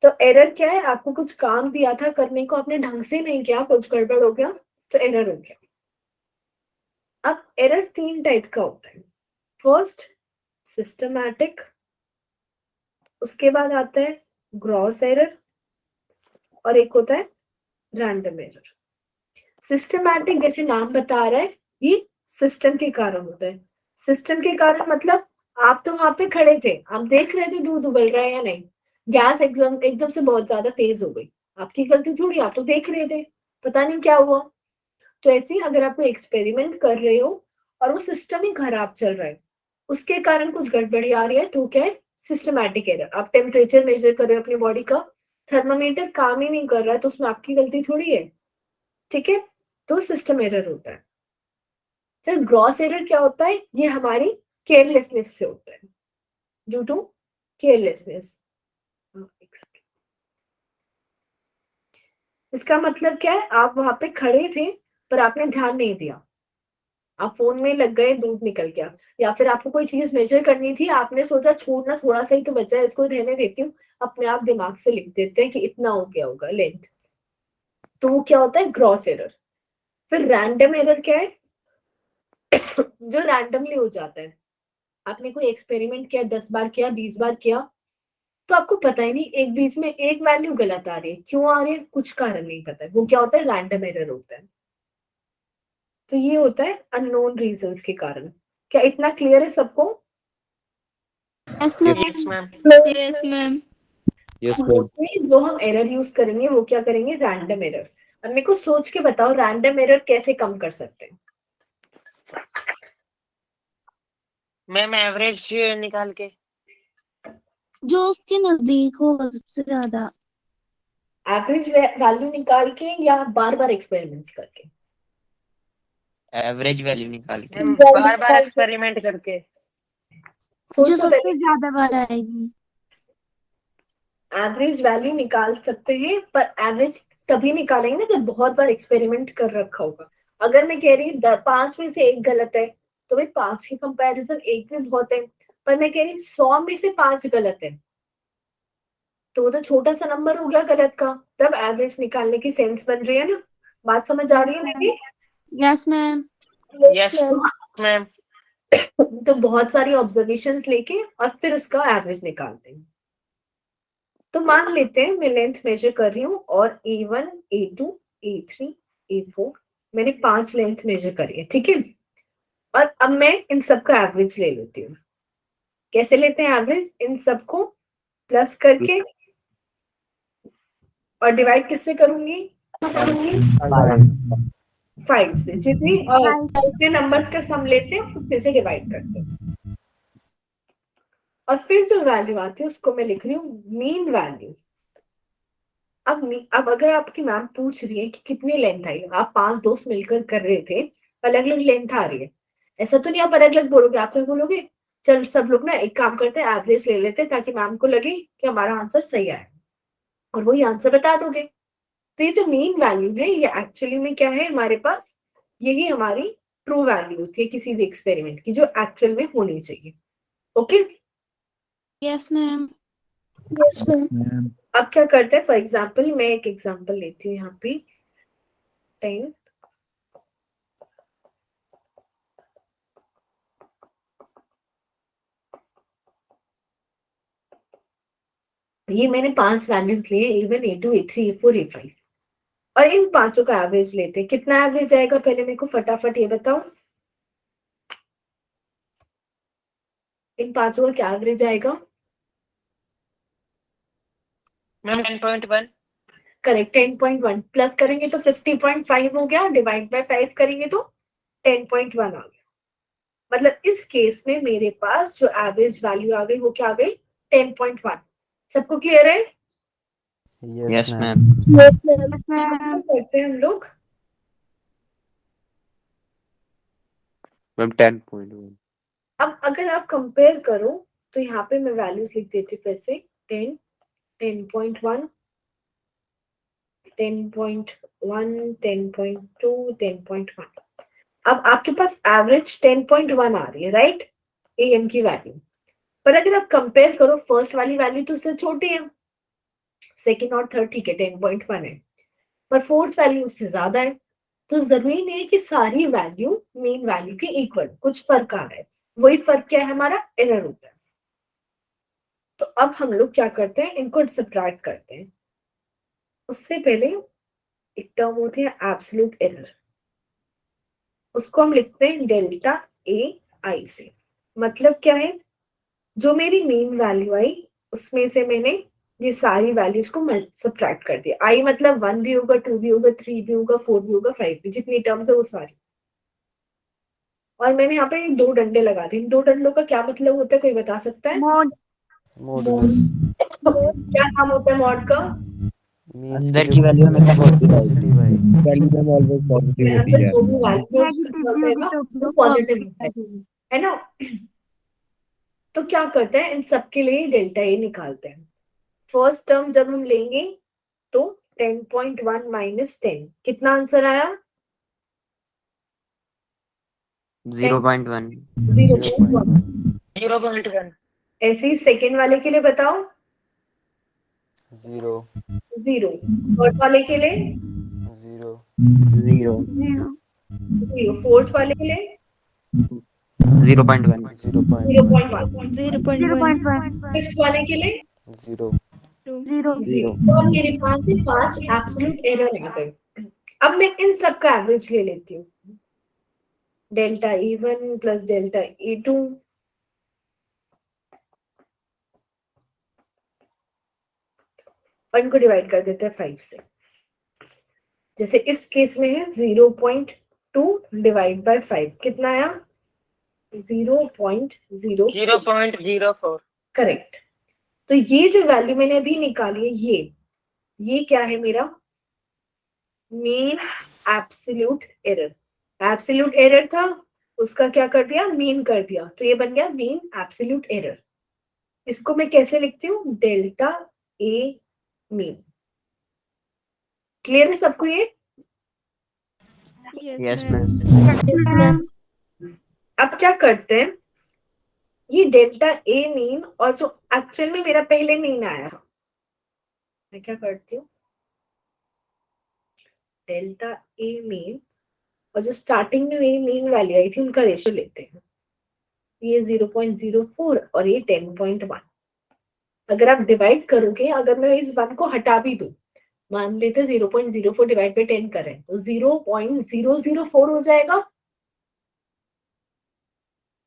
तो एरर क्या है, आपको कुछ काम दिया था करने को, आपने ढंग से नहीं किया, कुछ गड़बड़ हो गया, तो एरर हो गया। अब एरर 3 टाइप का होता है। फर्स्ट सिस्टमैटिक, उसके बाद आता है ग्रॉस एरर, और एक होता है रैंडम एरर। सिस्टमैटिक जैसे नाम बता रहा है, ये सिस्टम के कारण होता है। सिस्टम के कारण मतलब आप तो वहां पे खड़े थे, आप देख रहे थे दूध उबल रहा है या नहीं, गैस एकदम से बहुत ज्यादा तेज हो गई, आपकी गलती थोड़ी, आप तो देख रहे थे, पता नहीं क्या हुआ। तो ऐसे ही अगर आप कोई एक्सपेरिमेंट कर रहे हो और वो सिस्टम ही खराब चल रहा है, उसके कारण कुछ गड़बड़ी आ रही है, तो क्या है, सिस्टमैटिक एरर। आप टेम्परेचर मेजर कर रहे हो अपनी बॉडी का, थर्मामीटर काम ही नहीं कर रहा है, तो उसमें आपकी गलती थोड़ी है, ठीक है, तो सिस्टम एरर होता है। फिर ग्रॉस एरर क्या होता है, ये हमारी केयरलेसनेस से होता है, ड्यू टू केयरलेसनेस। इसका मतलब क्या है, आप वहां पे खड़े थे पर आपने ध्यान नहीं दिया, आप फोन में लग गए, दूध निकल गया, या फिर आपको कोई चीज मेजर करनी थी, आपने सोचा छोड़ना थोड़ा सा ही तो बचा है, इसको रहने देती हूँ, अपने आप दिमाग से लिख देते हैं कि इतना हो गया होगा लेंथ, तो वो क्या होता है, ग्रॉस एरर। फिर रैंडम एरर क्या है, जो रैंडमली हो जाता है। आपने कोई एक्सपेरिमेंट किया, 10 बार किया, 20 बार किया, तो आपको पता ही नहीं, एक बीच में एक वैल्यू गलत आ रही है, क्यों आ रही है, कुछ कारण नहीं पता है, वो क्या होता है, रैंडम एरर होता है। तो ये होता है अननोन रीजंस के कारण। क्या इतना क्लियर है सबको?
Yes ma'am.
Yes ma'am.
Yes ma'am.
Yes ma'am.
Mostly जो हम एरर यूज करेंगे वो क्या करेंगे, रैंडम एरर। अब मेरे को सोच के बताओ रैंडम एरर कैसे कम कर सकते हैं?
मैम एवरेज निकाल के।
जो उसके नजदीक होगा सबसे ज्यादा।
एवरेज वैल्यू निकाल के या बार बार एक्सपेरिमेंट्स करके?
एवरेज वैल्यू निकाल के।
मैम बार बार एक्सपेरिमेंट करके।
जो
सोचो
सबसे
पहले,
ज्यादा बार आएगी।
एवरेज वैल्यू निकाल सकते हैं, पर एवरेज तभी निकालेंगे ना जब बहुत बार एक्सपेरिमेंट कर रखा होगा। अगर मैं कह रही हूँ 5 में से एक गलत है, तो भाई 5 के कंपैरिजन एक में बहुत है, पर मैं कह रही 100 में से 5 गलत है, तो वो तो छोटा सा नंबर हो गया गलत का, तब एवरेज निकालने की सेंस बन रही है ना। बात समझ आ रही है मेरी?
Yes ma'am.
Yes ma'am.
तो बहुत सारी ऑब्जर्वेशंस लेके और फिर उसका एवरेज निकालते हैं। तो मान लेते हैं मैं लेंथ मेजर कर रही हूँ और A1, A2, A3, A4, मैंने 5 लेंथ मेजर करी है, ठीक है। और अब मैं इन सबका एवरेज ले लेती हूँ। कैसे लेते हैं एवरेज? इन सबको प्लस करके और डिवाइड किससे करूंगी? 5 से। जितने नंबर्स का सम लेते हैं उतने से डिवाइड करते हैं, और फिर जो वैल्यू आती है उसको मैं लिख रही हूँ मीन वैल्यू। अब अगर आपकी मैम पूछ रही है कि कितनी लेंथ आई, आप 5 दोस्त मिलकर कर रहे थे, अलग अलग लेंथ आ रही है, ऐसा तो नहीं आप अलग अलग बोलोगे, आप तो बोलोगे चल सब लोग ना एक काम करते हैं, एवरेज ले लेते हैं, ताकि मैम को लगे कि हमारा आंसर सही आया, और वही आंसर बता दोगे। तो ये जो मीन वैल्यू है, ये एक्चुअली में क्या है हमारे पास, यही हमारी ट्रू वैल्यू होती है किसी भी एक्सपेरिमेंट की, जो एक्चुअल में होनी चाहिए। Okay,
yes ma'am.
Yes ma'am.
अब क्या करते हैं, फॉर एग्जाम्पल मैं एक एग्जाम्पल लेती हूँ यहाँ पे 10, ये मैंने 5 वैल्यूज लिए, A1, A2, A3, A4, A5, और इन पांचों का एवरेज लेते हैं। कितना एवरेज आएगा पहले मेरे को फटाफट ये बताओ, इन पांचों का क्या एवरेज आएगा?
मैम 10.1
करेक्ट 10.1 प्लस करेंगे तो 50.5 हो गया, डिवाइड बाय 5 करेंगे तो 10.1 आ गया। मतलब इस केस में मेरे पास जो एवरेज वैल्यू आ गई वो क्या आ गई 10.1। सबको क्लियर है?
Yes,
yes
ma'am.
Ma'am.
Yes, ma'am.
क्या करते हैं हम लोग?
मैम 10.1
अब अगर आप कंपेयर करो तो यहाँ पे मैं वैल्यूज लिख देती हूँ फिर से 10, 10.1, 10.1, 10.2, 10.1। अब आपके पास एवरेज 10.1 आ रही है, राइट, एएम की वैल्यू। पर अगर आप कंपेयर करो फर्स्ट वाली वैल्यू तो उससे छोटी है, सेकेंड और थर्ड ठीक है 10.1 है, पर फोर्थ वैल्यू उससे ज्यादा है। तो जरूरी नहीं है कि सारी वैल्यू मेन वैल्यू के इक्वल, कुछ फर्क आ रहा है, वही फर्क क्या है हमारा एरर होता है। तो अब हम लोग क्या करते हैं, इनको सब्ट्रैक्ट करते हैं। उससे पहले एक टर्म होती है एब्सोल्यूट एरर, उसको हम लिखते हैं डेल्टा ए आई से। मतलब क्या है, जो मेरी मेन वैल्यू आई उसमें से मैंने ये सारी वैल्यूज को सब्ट्रैक्ट कर दिया। आई मतलब 1 भी होगा, 2 भी होगा, 3 भी होगा, 4 भी होगा, 5 भी, जितनी टर्म्स है वो सारी। और मैंने यहाँ पे 2 डंडे लगा दिए। इन 2 डंडों का क्या मतलब होता है, कोई बता सकता है?
Modulus
क्या काम होता है मॉड का?
means
अंदर
कि
की
जो
वैल्यू हमेशा पॉजिटिव आएगी।
पॉजिटिव आएगी।
वैल्यू मैम ऑलवेज पॉजिटिव होती
अंदर
है।
जो भी वैल्यू हो जाएगा वो पॉजिटिव होता है ना। तो क्या करते हैं, इन सब के लिए डेल्टा ए निकालते हैं। फर्स्ट टर्म जब हम लेंगे तो 10.1 माइनस 10 कितना आंसर आया?
0.1
0.1।
0.1
ऐसे ही सेकेंड वाले के लिए बताओ।
0
0। थर्ड वाले के लिए
0
0
0। फोर्थ वाले के लिए
0.1
0.1
0.1। फिफ्थ वाले के लिए
0
0। तो अब मेरे पास से 5 एब्सोल्यूट एरर आ गए। अब मैं इन सब का एवरेज ले लेती हूँ, delta E1 plus delta E2 और इनको डिवाइड कर देते हैं 5 से। जैसे इस केस में है 0.2 डिवाइड बाय 5 कितना आया? 0.04।
0.04
करेक्ट। तो ये जो वैल्यू मैंने अभी निकाली है ये क्या है मेरा mean absolute error. Absolute error था, उसका क्या कर दिया, मीन कर दिया, तो ये बन गया मीन एब्सोल्यूट एरर। इसको मैं कैसे लिखती हूँ, डेल्टा ए मीन। क्लियर है सबको ये?
Yes ma'am.
Yes, ma'am.
अब क्या करते हैं, ये डेल्टा ए मीन और जो एक्चुअल में मेरा पहले मीन आया था, मैं क्या करती हूँ, डेल्टा ए मीन और जो स्टार्टिंग में मेरी मीन वैल्यू आई थी उनका रेशियो लेते हैं। ये 0.04 और ये 10.1। अगर आप डिवाइड करोगे, अगर मैं इस 1 को हटा भी दूं, मान लेते 0.04 डिवाइड बाय 10 करें तो 0.004 हो जाएगा।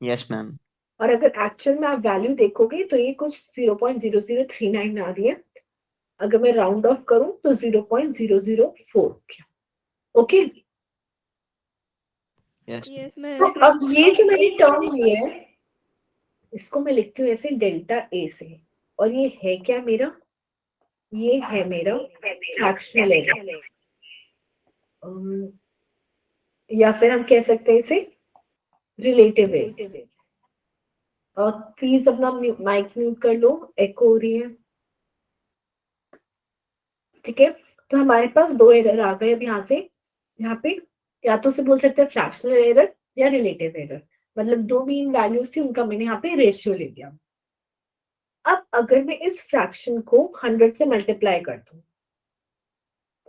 Yes ma'am.
और अगर एक्चुअल में आप वैल्यू देखोगे तो ये कुछ 0.0039 आ रही है। अगर मैं राउंड ऑफ करूं तो 0.004 ओके।
यस
तो अब ये जो मैंने टर्म ली है इसको मैं लिखती हूँ ऐसे डेल्टा ए से, और ये है क्या मेरा, ये है मेरा फ्रैक्शनल एरर, या फिर हम कह सकते हैं इसे रिलेटिव एरर। और प्लीज अपना माइक म्यूट कर लो, एको हो रही है। ठीक है, तो हमारे पास 2 एरर आ गए अब यहाँ से। यहाँ पे या तो से बोल सकते हैं फ्रैक्शनल एरर या रिलेटिव एरर, मतलब 2 मीन वैल्यूज थी उनका मैंने यहाँ पे रेशियो ले लिया। अब अगर मैं इस फ्रैक्शन को 100 से मल्टीप्लाई कर दूं,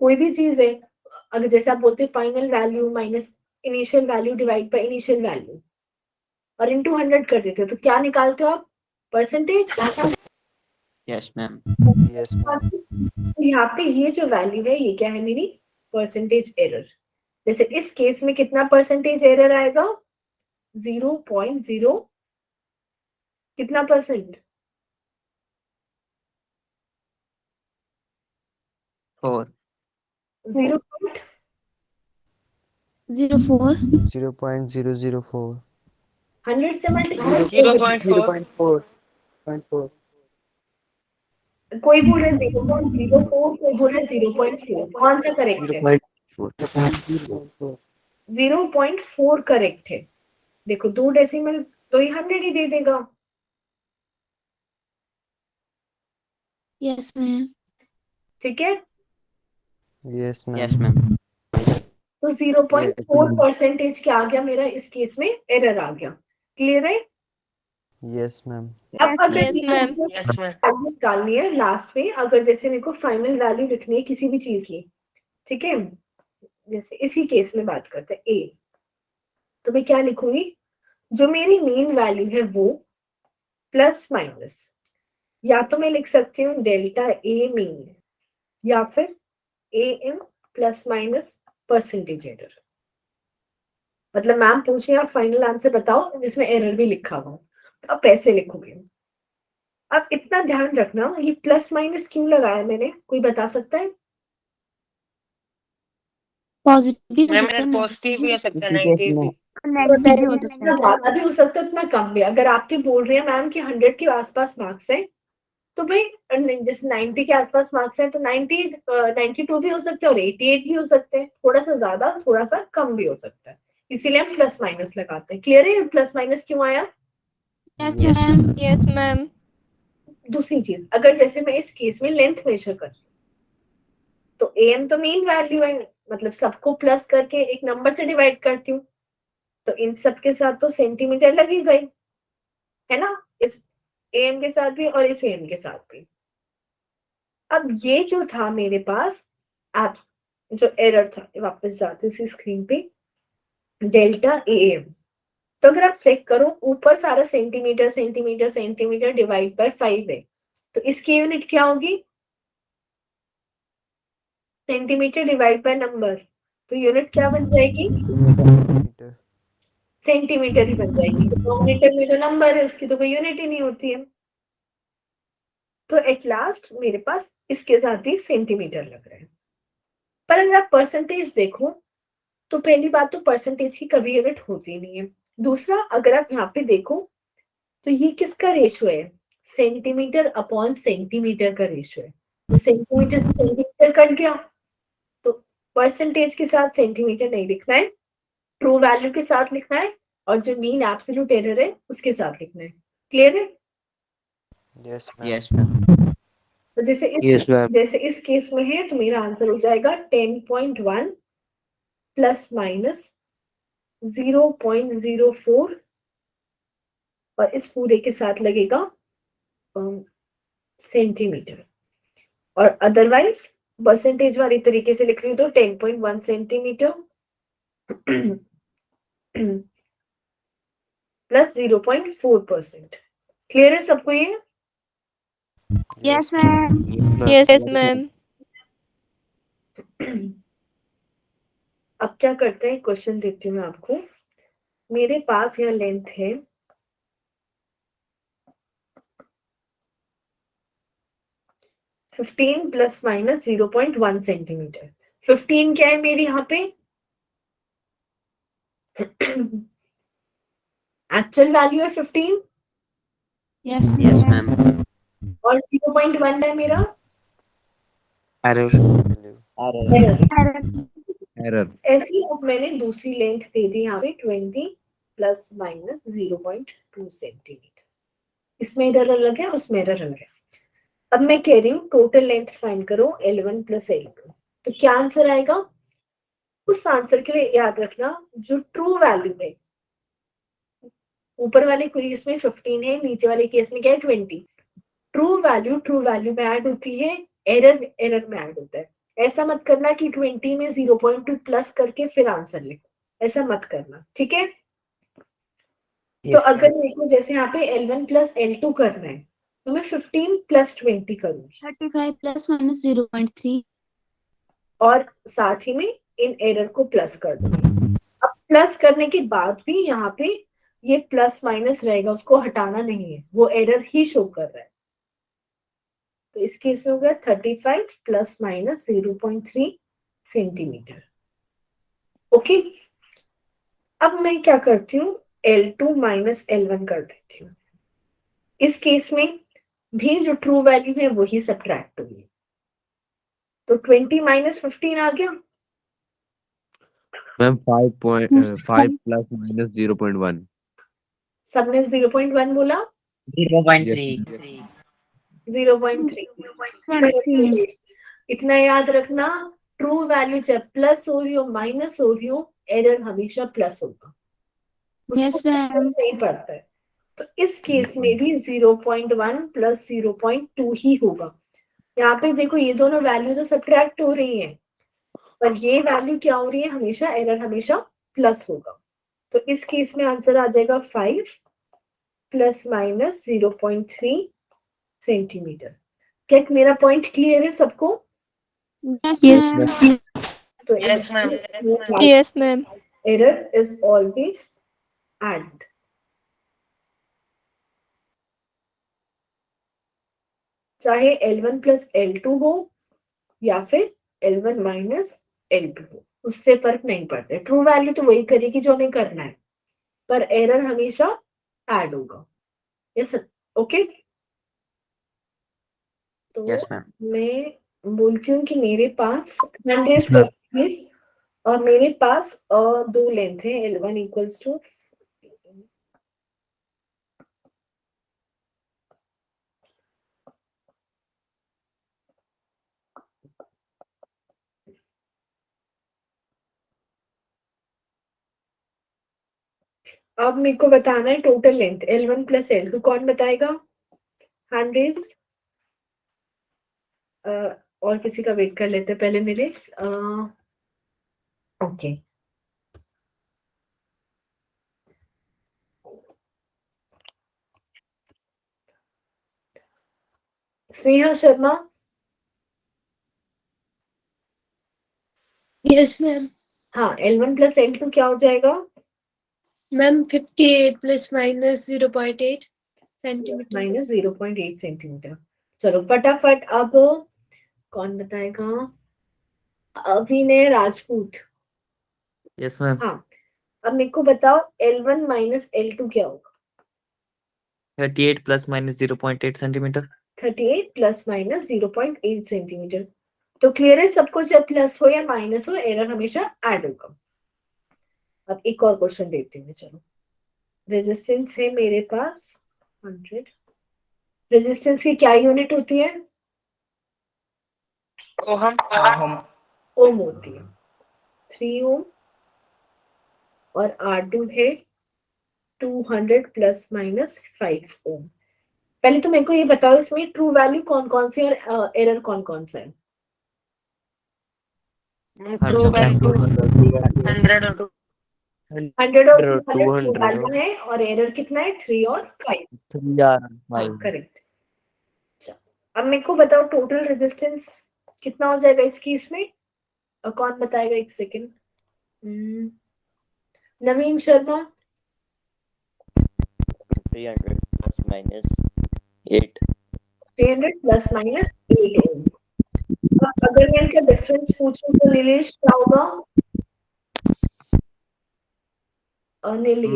कोई भी चीज है, अगर जैसे आप बोलते हैं final value minus initial value divide by initial value और इनटू 100 कर देते हो तो क्या निकालते हो आप, percentage.
Yes ma'am.
Yes, ma'am.
यहाँ पे ये जो वैल्यू है ये क्या है मेरी परसेंटेज एरर। जैसे इस केस में कितना परसेंटेज एरर आएगा, 0.0 कितना परसेंट,
4
04
0.004
100 से मल्टीप्लाई
0.4
कोई बोल रहा है 0.04, कोई बोल रहा है 0.4, कौन सा करेक्ट है? 0.4 करेक्ट है। देखो 2 डेसिमल तो ये 100 ही दे देगा।
Yes ma'am.
ठीक है,
यस
यस
मैम
मैम
तो 0.4% क्या आ गया मेरा इस केस में? एरर आ गया। क्लियर है?
यस मैम
अब अगर
Yes, ma'am.
Yes ma'am
value निकालनी है लास्ट में, अगर जैसे मेरे को फाइनल वैल्यू लिखनी है किसी भी चीज की, ठीक है, जैसे इसी केस में बात करते हैं ए, तो मैं क्या लिखूंगी? जो मेरी मीन वैल्यू है वो प्लस माइनस, या तो मैं लिख सकती हूँ डेल्टा ए मीन, या फिर A M plus minus percentage error. मतलब मैम पूछे आप फाइनल आंसर बताओ जिसमें एरर भी लिखा हुआ हो, तो आप पैसे लिखोगे। अब इतना ध्यान रखना, ये प्लस माइनस क्यों लगाया मैंने, कोई बता सकता है?
पॉजिटिव भी हो
मैम
सकता है
पॉजिटिव भी हो सकता है,
इसी केस
नेगेटिव
में
भी।
नेगेटिव भी हो सकता
जितना
है।
ज्यादा भी हो सकता है उतना कम भी। अगर आपके बोल रहे हैं मैम कि 100 के आसपास मार्क्स है, तो भाई जैसे 90 के आसपास मार्क्स है तो 92 भी हो सकते हैं और 88 भी हो सकते हैं, थोड़ा सा ज्यादा थोड़ा सा कम भी हो सकता है, इसीलिए हम प्लस माइनस लगाते हैं। क्लियर है प्लस माइनस क्यों आया?
Yes
Yes,
ma'am.
Yes, ma'am.
दूसरी चीज, अगर जैसे मैं इस केस में लेंथ मेजर कर रही हूँ, तो एम तो मेन वैल्यू है, मतलब सबको प्लस करके एक नंबर से डिवाइड करती हूँ, तो इन सब के साथ तो सेंटीमीटर लगी गई है ना, इस एम के साथ भी और इस एम के साथ भी। अब ये जो था मेरे पास, आप जो एरर था, वापस जाती हूँ उसी स्क्रीन पे, डेल्टा ए एम, तो अगर आप चेक करो ऊपर सारा centimetre centimetre centimetre divide by 5 है, तो इसकी यूनिट क्या होगी? सेंटीमीटर डिवाइड बाय नंबर, तो यूनिट क्या बन जाएगी?
सेंटीमीटर
सेंटीमीटर ही बन जाएगी। डिनोमिनेटर में जो नंबर है उसकी तो कोई यूनिट ही नहीं होती है। तो एट लास्ट मेरे पास इसके साथ भी सेंटीमीटर लग रहा है। पर अगर आप परसेंटेज देखो तो पहली बात तो परसेंटेज की कभी यूनिट होती नहीं है। दूसरा, अगर आप यहाँ पे देखो तो ये किसका रेशियो है? सेंटीमीटर अपॉन सेंटीमीटर का रेशियो है। तो सेंटीमीटर से सेंटीमीटर कट गया, तो परसेंटेज के साथ सेंटीमीटर नहीं लिखना है, ट्रू वैल्यू के साथ लिखना है, और जो मीन एब्सोल्यूट एरर है उसके साथ लिखना है। क्लियर है?
यस मैम
यस मैम
तो जैसे इस केस में है तो मेरा आंसर हो जाएगा 10.1 प्लस माइनस 0.04, और इस पूरे के साथ लगेगा सेंटीमीटर। और अदरवाइज परसेंटेज वाली तरीके से लिख रही हूँ तो 10.1 सेंटीमीटर प्लस 0.4%। क्लियर है सबको ये?
Yes ma'am.
Yes, ma'am.
अब क्या करते हैं, क्वेश्चन देती हूँ मैं आपको। मेरे पास यहाँ लेंथ है 15 प्लस माइनस 0.1 सेंटीमीटर। 15 क्या है मेरी यहाँ पे? एक्चुअल वैल्यू है 15
यस
यस
मैम।
मैम
और 0.1 है मेरा
एरर
एरर।
एरर
ऐसी अब मैंने दूसरी लेंथ दे दी यहाँ पे 20 प्लस माइनस 0.2 सेंटीमीटर। इसमें एरर अलग है, उसमें एरर अलग है। अब मैं कह रही हूँ टोटल लेंथ फाइंड करो L1 प्लस L2, तो क्या आंसर आएगा? उस आंसर के लिए याद रखना जो ट्रू वैल्यू है, ऊपर वाले केस में 15 है, नीचे वाले केस में क्या है 20। ट्रू वैल्यू में ऐड होती है, एरर में ऐड होता है। ऐसा मत करना कि 20 में 0.2 प्लस करके फिर आंसर लिखो, ऐसा मत करना, ठीक है? तो अगर मेरे को जैसे यहाँ पे L1 प्लस L2 करना है तो मैं 15 प्लस 20 करूंगी,
35 प्लस माइनस 0.3।
और साथ ही में इन एरर को प्लस कर दूंगी। अब प्लस करने के बाद भी यहाँ पे ये प्लस माइनस रहेगा, उसको हटाना नहीं है, वो एरर ही शो कर रहा है। तो इस केस में हो गया 35 प्लस माइनस 0.3 सेंटीमीटर। ओके, अब मैं क्या करती हूँ, L2 माइनस L1 कर देती हूँ। इस केस में भी जो ट्रू वैल्यू है वही सब्ट्रैक्ट होगी, तो 20 माइनस 15 आ गया।
Ma'am 5 plus minus 0.1।
सबने 0.1 बोला,
0.3।
0.3। इतना याद रखना, ट्रू वैल्यू चाहे प्लस हो रही हो माइनस हो रही हो, एरर हमेशा प्लस होगा,
Yes,
उसको
ma'am.
नहीं पड़ता है। तो इस केस में भी 0.1 प्लस 0.2 ही होगा। यहाँ पे देखो ये दोनों वैल्यू तो सब्ट्रैक्ट हो रही हैं, पर ये वैल्यू क्या हो रही है, हमेशा एरर हमेशा प्लस होगा। तो इस केस में आंसर आ जाएगा 5 प्लस माइनस 0.3 सेंटीमीटर। क्या मेरा पॉइंट क्लियर है सबको?
Yes, ma'am.
तो
Yes, ma'am.
Yes, ma'am.
error is always add. चाहे L1 प्लस L2 हो या फिर L1 माइनस L2 हो, उससे फर्क नहीं पड़ता। ट्रू वैल्यू तो वही करेगी जो हमें करना है, पर एरर हमेशा ऐड होगा। Yes, okay. तो
यस मैम।
मैं बोलती हूँ कि मेरे पास 100 और मेरे पास दो लेंथ है, L1 इक्वल्स टू अब मेरे को बताना है total length L1 plus L2। कौन बताएगा? Hand raise. और किसी का वेट कर लेते पहले मेरे। Okay, Sneha Sharma.
Yes ma'am.
हाँ, L1 प्लस L2 क्या हो जाएगा?
Ma'am 58 plus minus 0.8 centimetre.
Minus 0.8 centimetre. चलो फटाफट, अब कौन बताएगा? अभिनय राजपूत।
Yes ma'am.
हाँ, अब मेरे को बताओ L1 माइनस L2 क्या होगा?
38 plus minus 0.8 centimetre.
38 plus minus 0.8 centimetre. तो क्लियर है सबको, चाहे प्लस हो या माइनस हो, एरर हमेशा ऐड होगा। अब एक और क्वेश्चन देती हूँ। चलो, रेजिस्टेंस है मेरे पास 100। रेजिस्टेंस की क्या यूनिट होती है? ओम होती है। 3 ओम और R2 है 200 प्लस माइनस 5 ओम। पहले तो मेरे को ये बताओ, इसमें ट्रू वैल्यू कौन कौन सी और एरर कौन कौन सा है?
ट्रू वैल्यू 100 और
100 और 200
200
वैल्यू है, और एरर कितना है? 3 और 5।
3 और 5।
हाँ, करेक्ट। अब मेरे को बताओ टोटल रेजिस्टेंस कितना हो जाएगा इस केस में? और कौन बताएगा? एक second. Naveen Sharma.
300 plus minus 8।
300 plus minus 8 ohm. अब अगर मैं इनका डिफरेंस पूछूं तो नीलेश क्या होगा? Nilesh,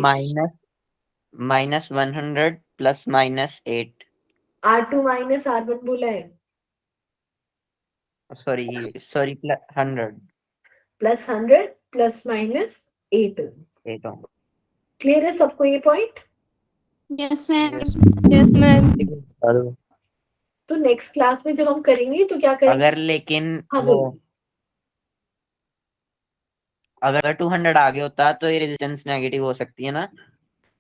minus 100 plus minus 8।
R2 minus R1 बोला है।
सॉरी 100
प्लस 100 प्लस माइनस 8 ओम।
8 ओम।
क्लियर है सबको ये point?
Yes, ma'am.
Yes
Yes, ma'am.
तो नेक्स्ट क्लास में जब हम करेंगे तो क्या करेंगे?
अगर लेकिन
हाँ,
वो
बोलो।
अगर 200 आगे होता तो ये रेजिस्टेंस नेगेटिव हो सकती है ना?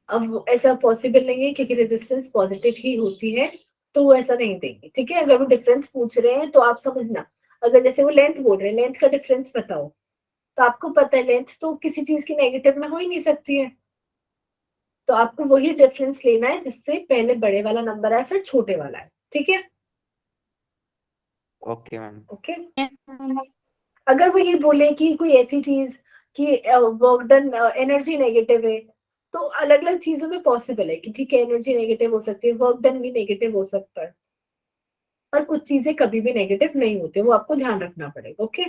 अब ऐसा पॉसिबल नहीं है, क्योंकि रेजिस्टेंस पॉजिटिव ही होती है, तो वो ऐसा नहीं देंगे। ठीक है, अगर वो डिफरेंस पूछ रहे हैं तो आप समझना, अगर जैसे वो लेंथ बोल रहे हैं, लेंथ का डिफरेंस बताओ, तो आपको पता है लेंथ तो किसी चीज की नेगेटिव में हो ही नहीं सकती है, तो आपको वही डिफरेंस लेना है जिससे पहले बड़े वाला नंबर आए फिर छोटे वाला है। ठीक है,
okay ma'am.
Okay.
Yes, ma'am.
अगर वो ये बोले कि कोई ऐसी चीज कि वर्क डन एनर्जी नेगेटिव है, तो अलग अलग चीजों में पॉसिबल है कि ठीक है एनर्जी नेगेटिव हो सकती है, वर्क डन भी नेगेटिव हो सकता है। और कुछ चीजें कभी भी नेगेटिव नहीं होते, वो आपको ध्यान रखना पड़ेगा। Okay,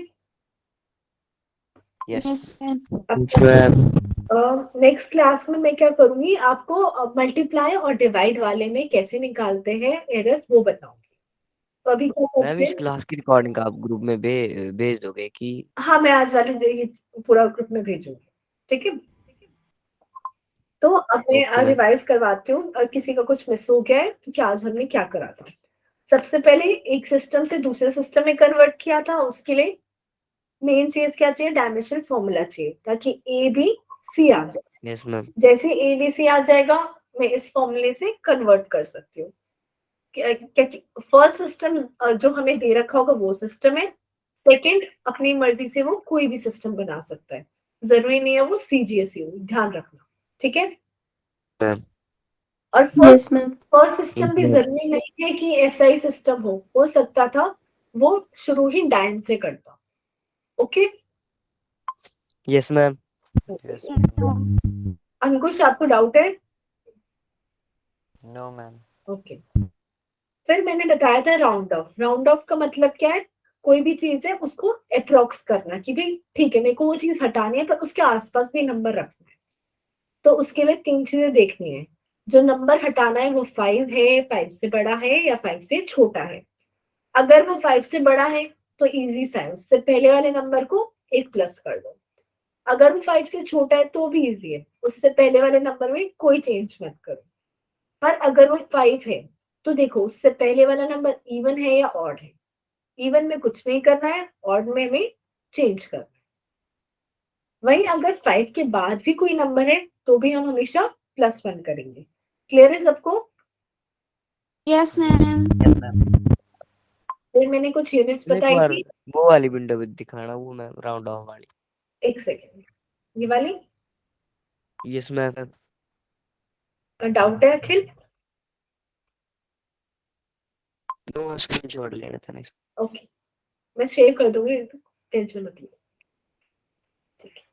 yes ma'am.
Next class में मैं क्या करूंगी, आपको मल्टीप्लाई और डिवाइड वाले में कैसे निकालते हैं एरर वो बताऊंगी। तो अभी क्या
मैम
करते
इस
हैं,
क्लास की रिकॉर्डिंग आप ग्रुप में भेज दोगे कि?
हाँ मैं आज वाले ये पूरा ग्रुप में भेजूंगी, ठीक है। तो अब मैं
ओके मैम।
रिवाइज करवाती हूँ, किसी का कुछ मिस हो गया है कि आज हमने क्या करा था। सबसे पहले एक सिस्टम से दूसरे सिस्टम में कन्वर्ट किया था, उसके लिए मेन चीज क्या चाहिए, डायमेंशनल फॉर्मूला चाहिए ताकि ए बी सी आ जाए।
Yes ma'am.
जैसे ए बी सी आ जाएगा मैं इस फॉर्मूले से कन्वर्ट कर सकती हूँ। फर्स्ट सिस्टम जो हमें दे रखा होगा वो सिस्टम है, सेकंड अपनी मर्जी से वो कोई भी सिस्टम बना सकता है, जरूरी नहीं है वो सीजीएसई हो, ध्यान रखना, ठीक है।
मैम
और
यस मैम।
फर्स्ट सिस्टम भी
Yes,
जरूरी नहीं है कि एसआई सिस्टम हो सकता था वो शुरू ही डायन से करता। Okay,
yes ma'am.
Yes.
अंकुश आपको डाउट है?
No, ma'am.
ओके, फिर मैंने बताया था राउंड ऑफ। राउंड ऑफ का मतलब क्या है, कोई भी चीज है उसको अप्रोक्स करना कि भाई ठीक है मेरे को वो चीज हटानी है पर उसके आसपास भी नंबर रखना है। तो उसके लिए 3 चीजें देखनी है, जो नंबर हटाना है वो 5 है, 5 से बड़ा है या 5 से छोटा है। अगर वो 5 से बड़ा है तो इजी सा है, उससे पहले वाले नंबर को 1 प्लस कर दो। अगर वो 5 से छोटा है तो भी इजी है, उससे पहले वाले नंबर में कोई चेंज मत करो। पर अगर वो 5 है तो देखो उससे पहले वाला नंबर इवन है या ऑड है। इवन में कुछ नहीं करना है, ऑड में हमें चेंज करना है। वहीं अगर 5 के बाद भी कोई नंबर है तो भी हम हमेशा +1 करेंगे। क्लियर है सबको?
Yes ma'am.
फिर मैंने कुछ यूनिट्स
एक
बताई
बार
थी,
वो वाली विंडो भी दिखाना, वो मैम राउंड ऑफ वाली।
एक सेकेंड, ये वाली
यस मैम।
डाउट है अखिल?
नो स्क्रीनशॉट लेना था ना।
ओके, मैं शेयर कर दूंगी, टेंशन मत लो, ठीक है।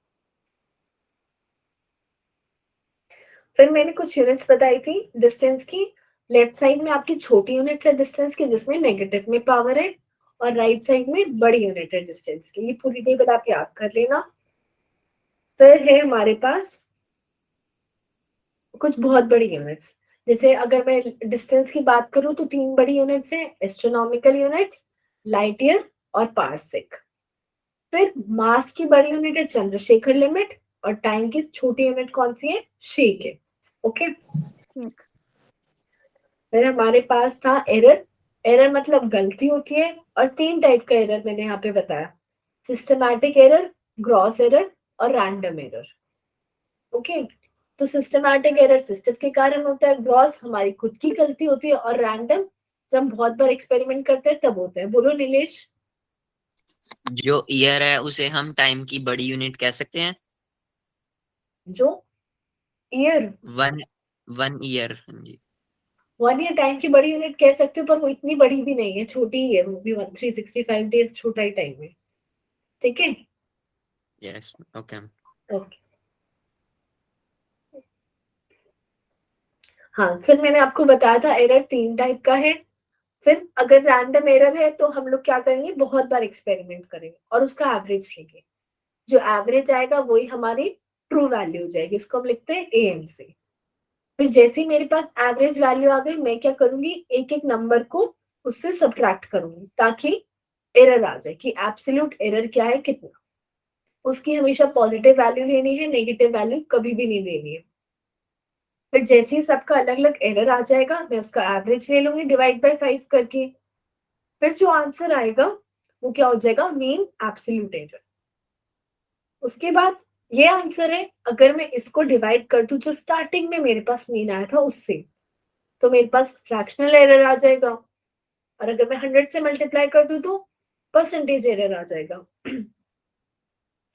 फिर मैंने कुछ यूनिट्स बताई थी डिस्टेंस की। लेफ्ट साइड में आपकी छोटी यूनिट्स है डिस्टेंस की जिसमें नेगेटिव में पावर है, और राइट साइड में बड़ी यूनिट है डिस्टेंस की। ये पूरी टेबल आप याद कर लेना। फिर है हमारे पास कुछ बहुत बड़ी यूनिट्स, जैसे अगर मैं डिस्टेंस की बात करूं तो 3 बड़ी यूनिट्स हैं, एस्ट्रोनॉमिकल यूनिट्स, लाइट ईयर और पारसेक। फिर मास की बड़ी यूनिट है चंद्रशेखर लिमिट, और टाइम की छोटी यूनिट कौन सी है, शेक है। ओके, फिर हमारे पास था एरर। एरर मतलब गलती होती है, और 3 टाइप का एरर मैंने यहाँ पे बताया, सिस्टमैटिक एरर, ग्रॉस एरर और रैंडम एरर। ओके, तो सिस्टमैटिक एरर सिस्टम के कारण होता है, ग्रॉस हमारी खुद की गलती होती है, और रैंडम जब हम बहुत बार एक्सपेरिमेंट करते हैं तब होता है। बोलो नीलेश।
जो ईयर है उसे हम टाइम की बड़ी यूनिट कह सकते हैं।
जो ईयर,
1 ईयर। हाँ जी।
1 ईयर टाइम की बड़ी यूनिट कह सकते हो, पर वो इतनी बड़ी भी नहीं है, छोटी ही है, वो भी 365 डेज छोटा ही टाइम है, ठीक है।
Yes okay.
ओके, हाँ फिर मैंने आपको बताया था एरर 3 टाइप का है। फिर अगर रैंडम एरर है तो हम लोग क्या करेंगे, बहुत बार एक्सपेरिमेंट करेंगे और उसका एवरेज लेंगे। जो एवरेज आएगा वही हमारी ट्रू वैल्यू हो जाएगी, इसको हम लिखते हैं एएम से। फिर जैसे ही मेरे पास एवरेज वैल्यू आ गई, मैं क्या करूंगी, एक एक नंबर को उससे सब्ट्रैक्ट करूंगी ताकि एरर आ जाए कि एब्सोल्यूट एरर क्या है, कितना। उसकी हमेशा पॉजिटिव वैल्यू लेनी है, नेगेटिव वैल्यू कभी भी नहीं लेनी है। फिर जैसे ही सबका अलग अलग एरर आ जाएगा, मैं उसका एवरेज ले लूंगी डिवाइड बाय 5 करके। फिर जो आंसर आएगा वो क्या हो जाएगा, मीन एब्सोल्यूट एरर। उसके बाद ये आंसर है, अगर मैं इसको डिवाइड कर दूं जो स्टार्टिंग में मेरे पास मीन आया था उससे, तो मेरे पास फ्रैक्शनल एरर आ जाएगा। और अगर मैं 100 से मल्टीप्लाई कर दूं तो परसेंटेज एरर आ जाएगा।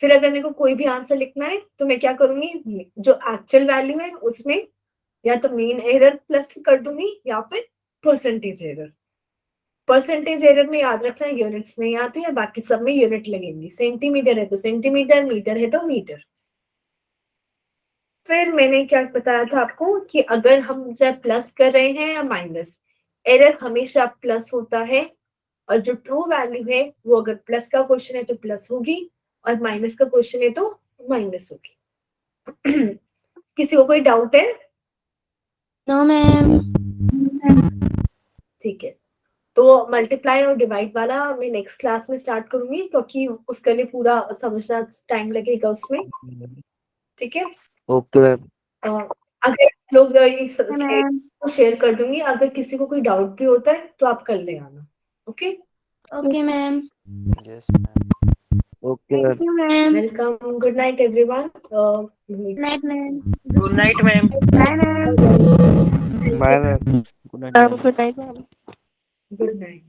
फिर अगर मेरे को कोई भी आंसर लिखना है तो मैं क्या करूंगी, जो एक्चुअल वैल्यू है उसमें या तो मीन एरर प्लस कर दूंगी या फिर परसेंटेज एरर। परसेंटेज एरर में याद रखना यूनिट्स नहीं आती है, बाकी सब में यूनिट लगेंगी। सेंटीमीटर है तो सेंटीमीटर, मीटर है तो मीटर। फिर मैंने क्या बताया था आपको कि अगर हम जब प्लस कर रहे हैं या माइनस, एरर हमेशा प्लस होता है, और जो ट्रू वैल्यू है वो अगर प्लस का क्वेश्चन है तो प्लस होगी, और माइनस का क्वेश्चन है तो माइनस होगी। किसी को कोई डाउट है?
No ma'am.
ठीक है, तो मल्टीप्लाई और डिवाइड वाला मैं नेक्स्ट क्लास में स्टार्ट करूंगी, क्योंकि उसके लिए पूरा समझना टाइम लगेगा उसमें। ठीक है,
ओके मैम।
अगर लोग इस
मैम।
को शेयर कर दूंगी, अगर किसी को कोई डाउट भी होता है तो आप कर ले आना। Okay,
okay ma'am.
Yes ma'am.
Okay ma'am.
Thank you ma'am.
Welcome, good night everyone.
Good night ma'am.
Good night ma'am.
Bye ma'am.
Bye ma'am.
Good night ma'am.
Good night.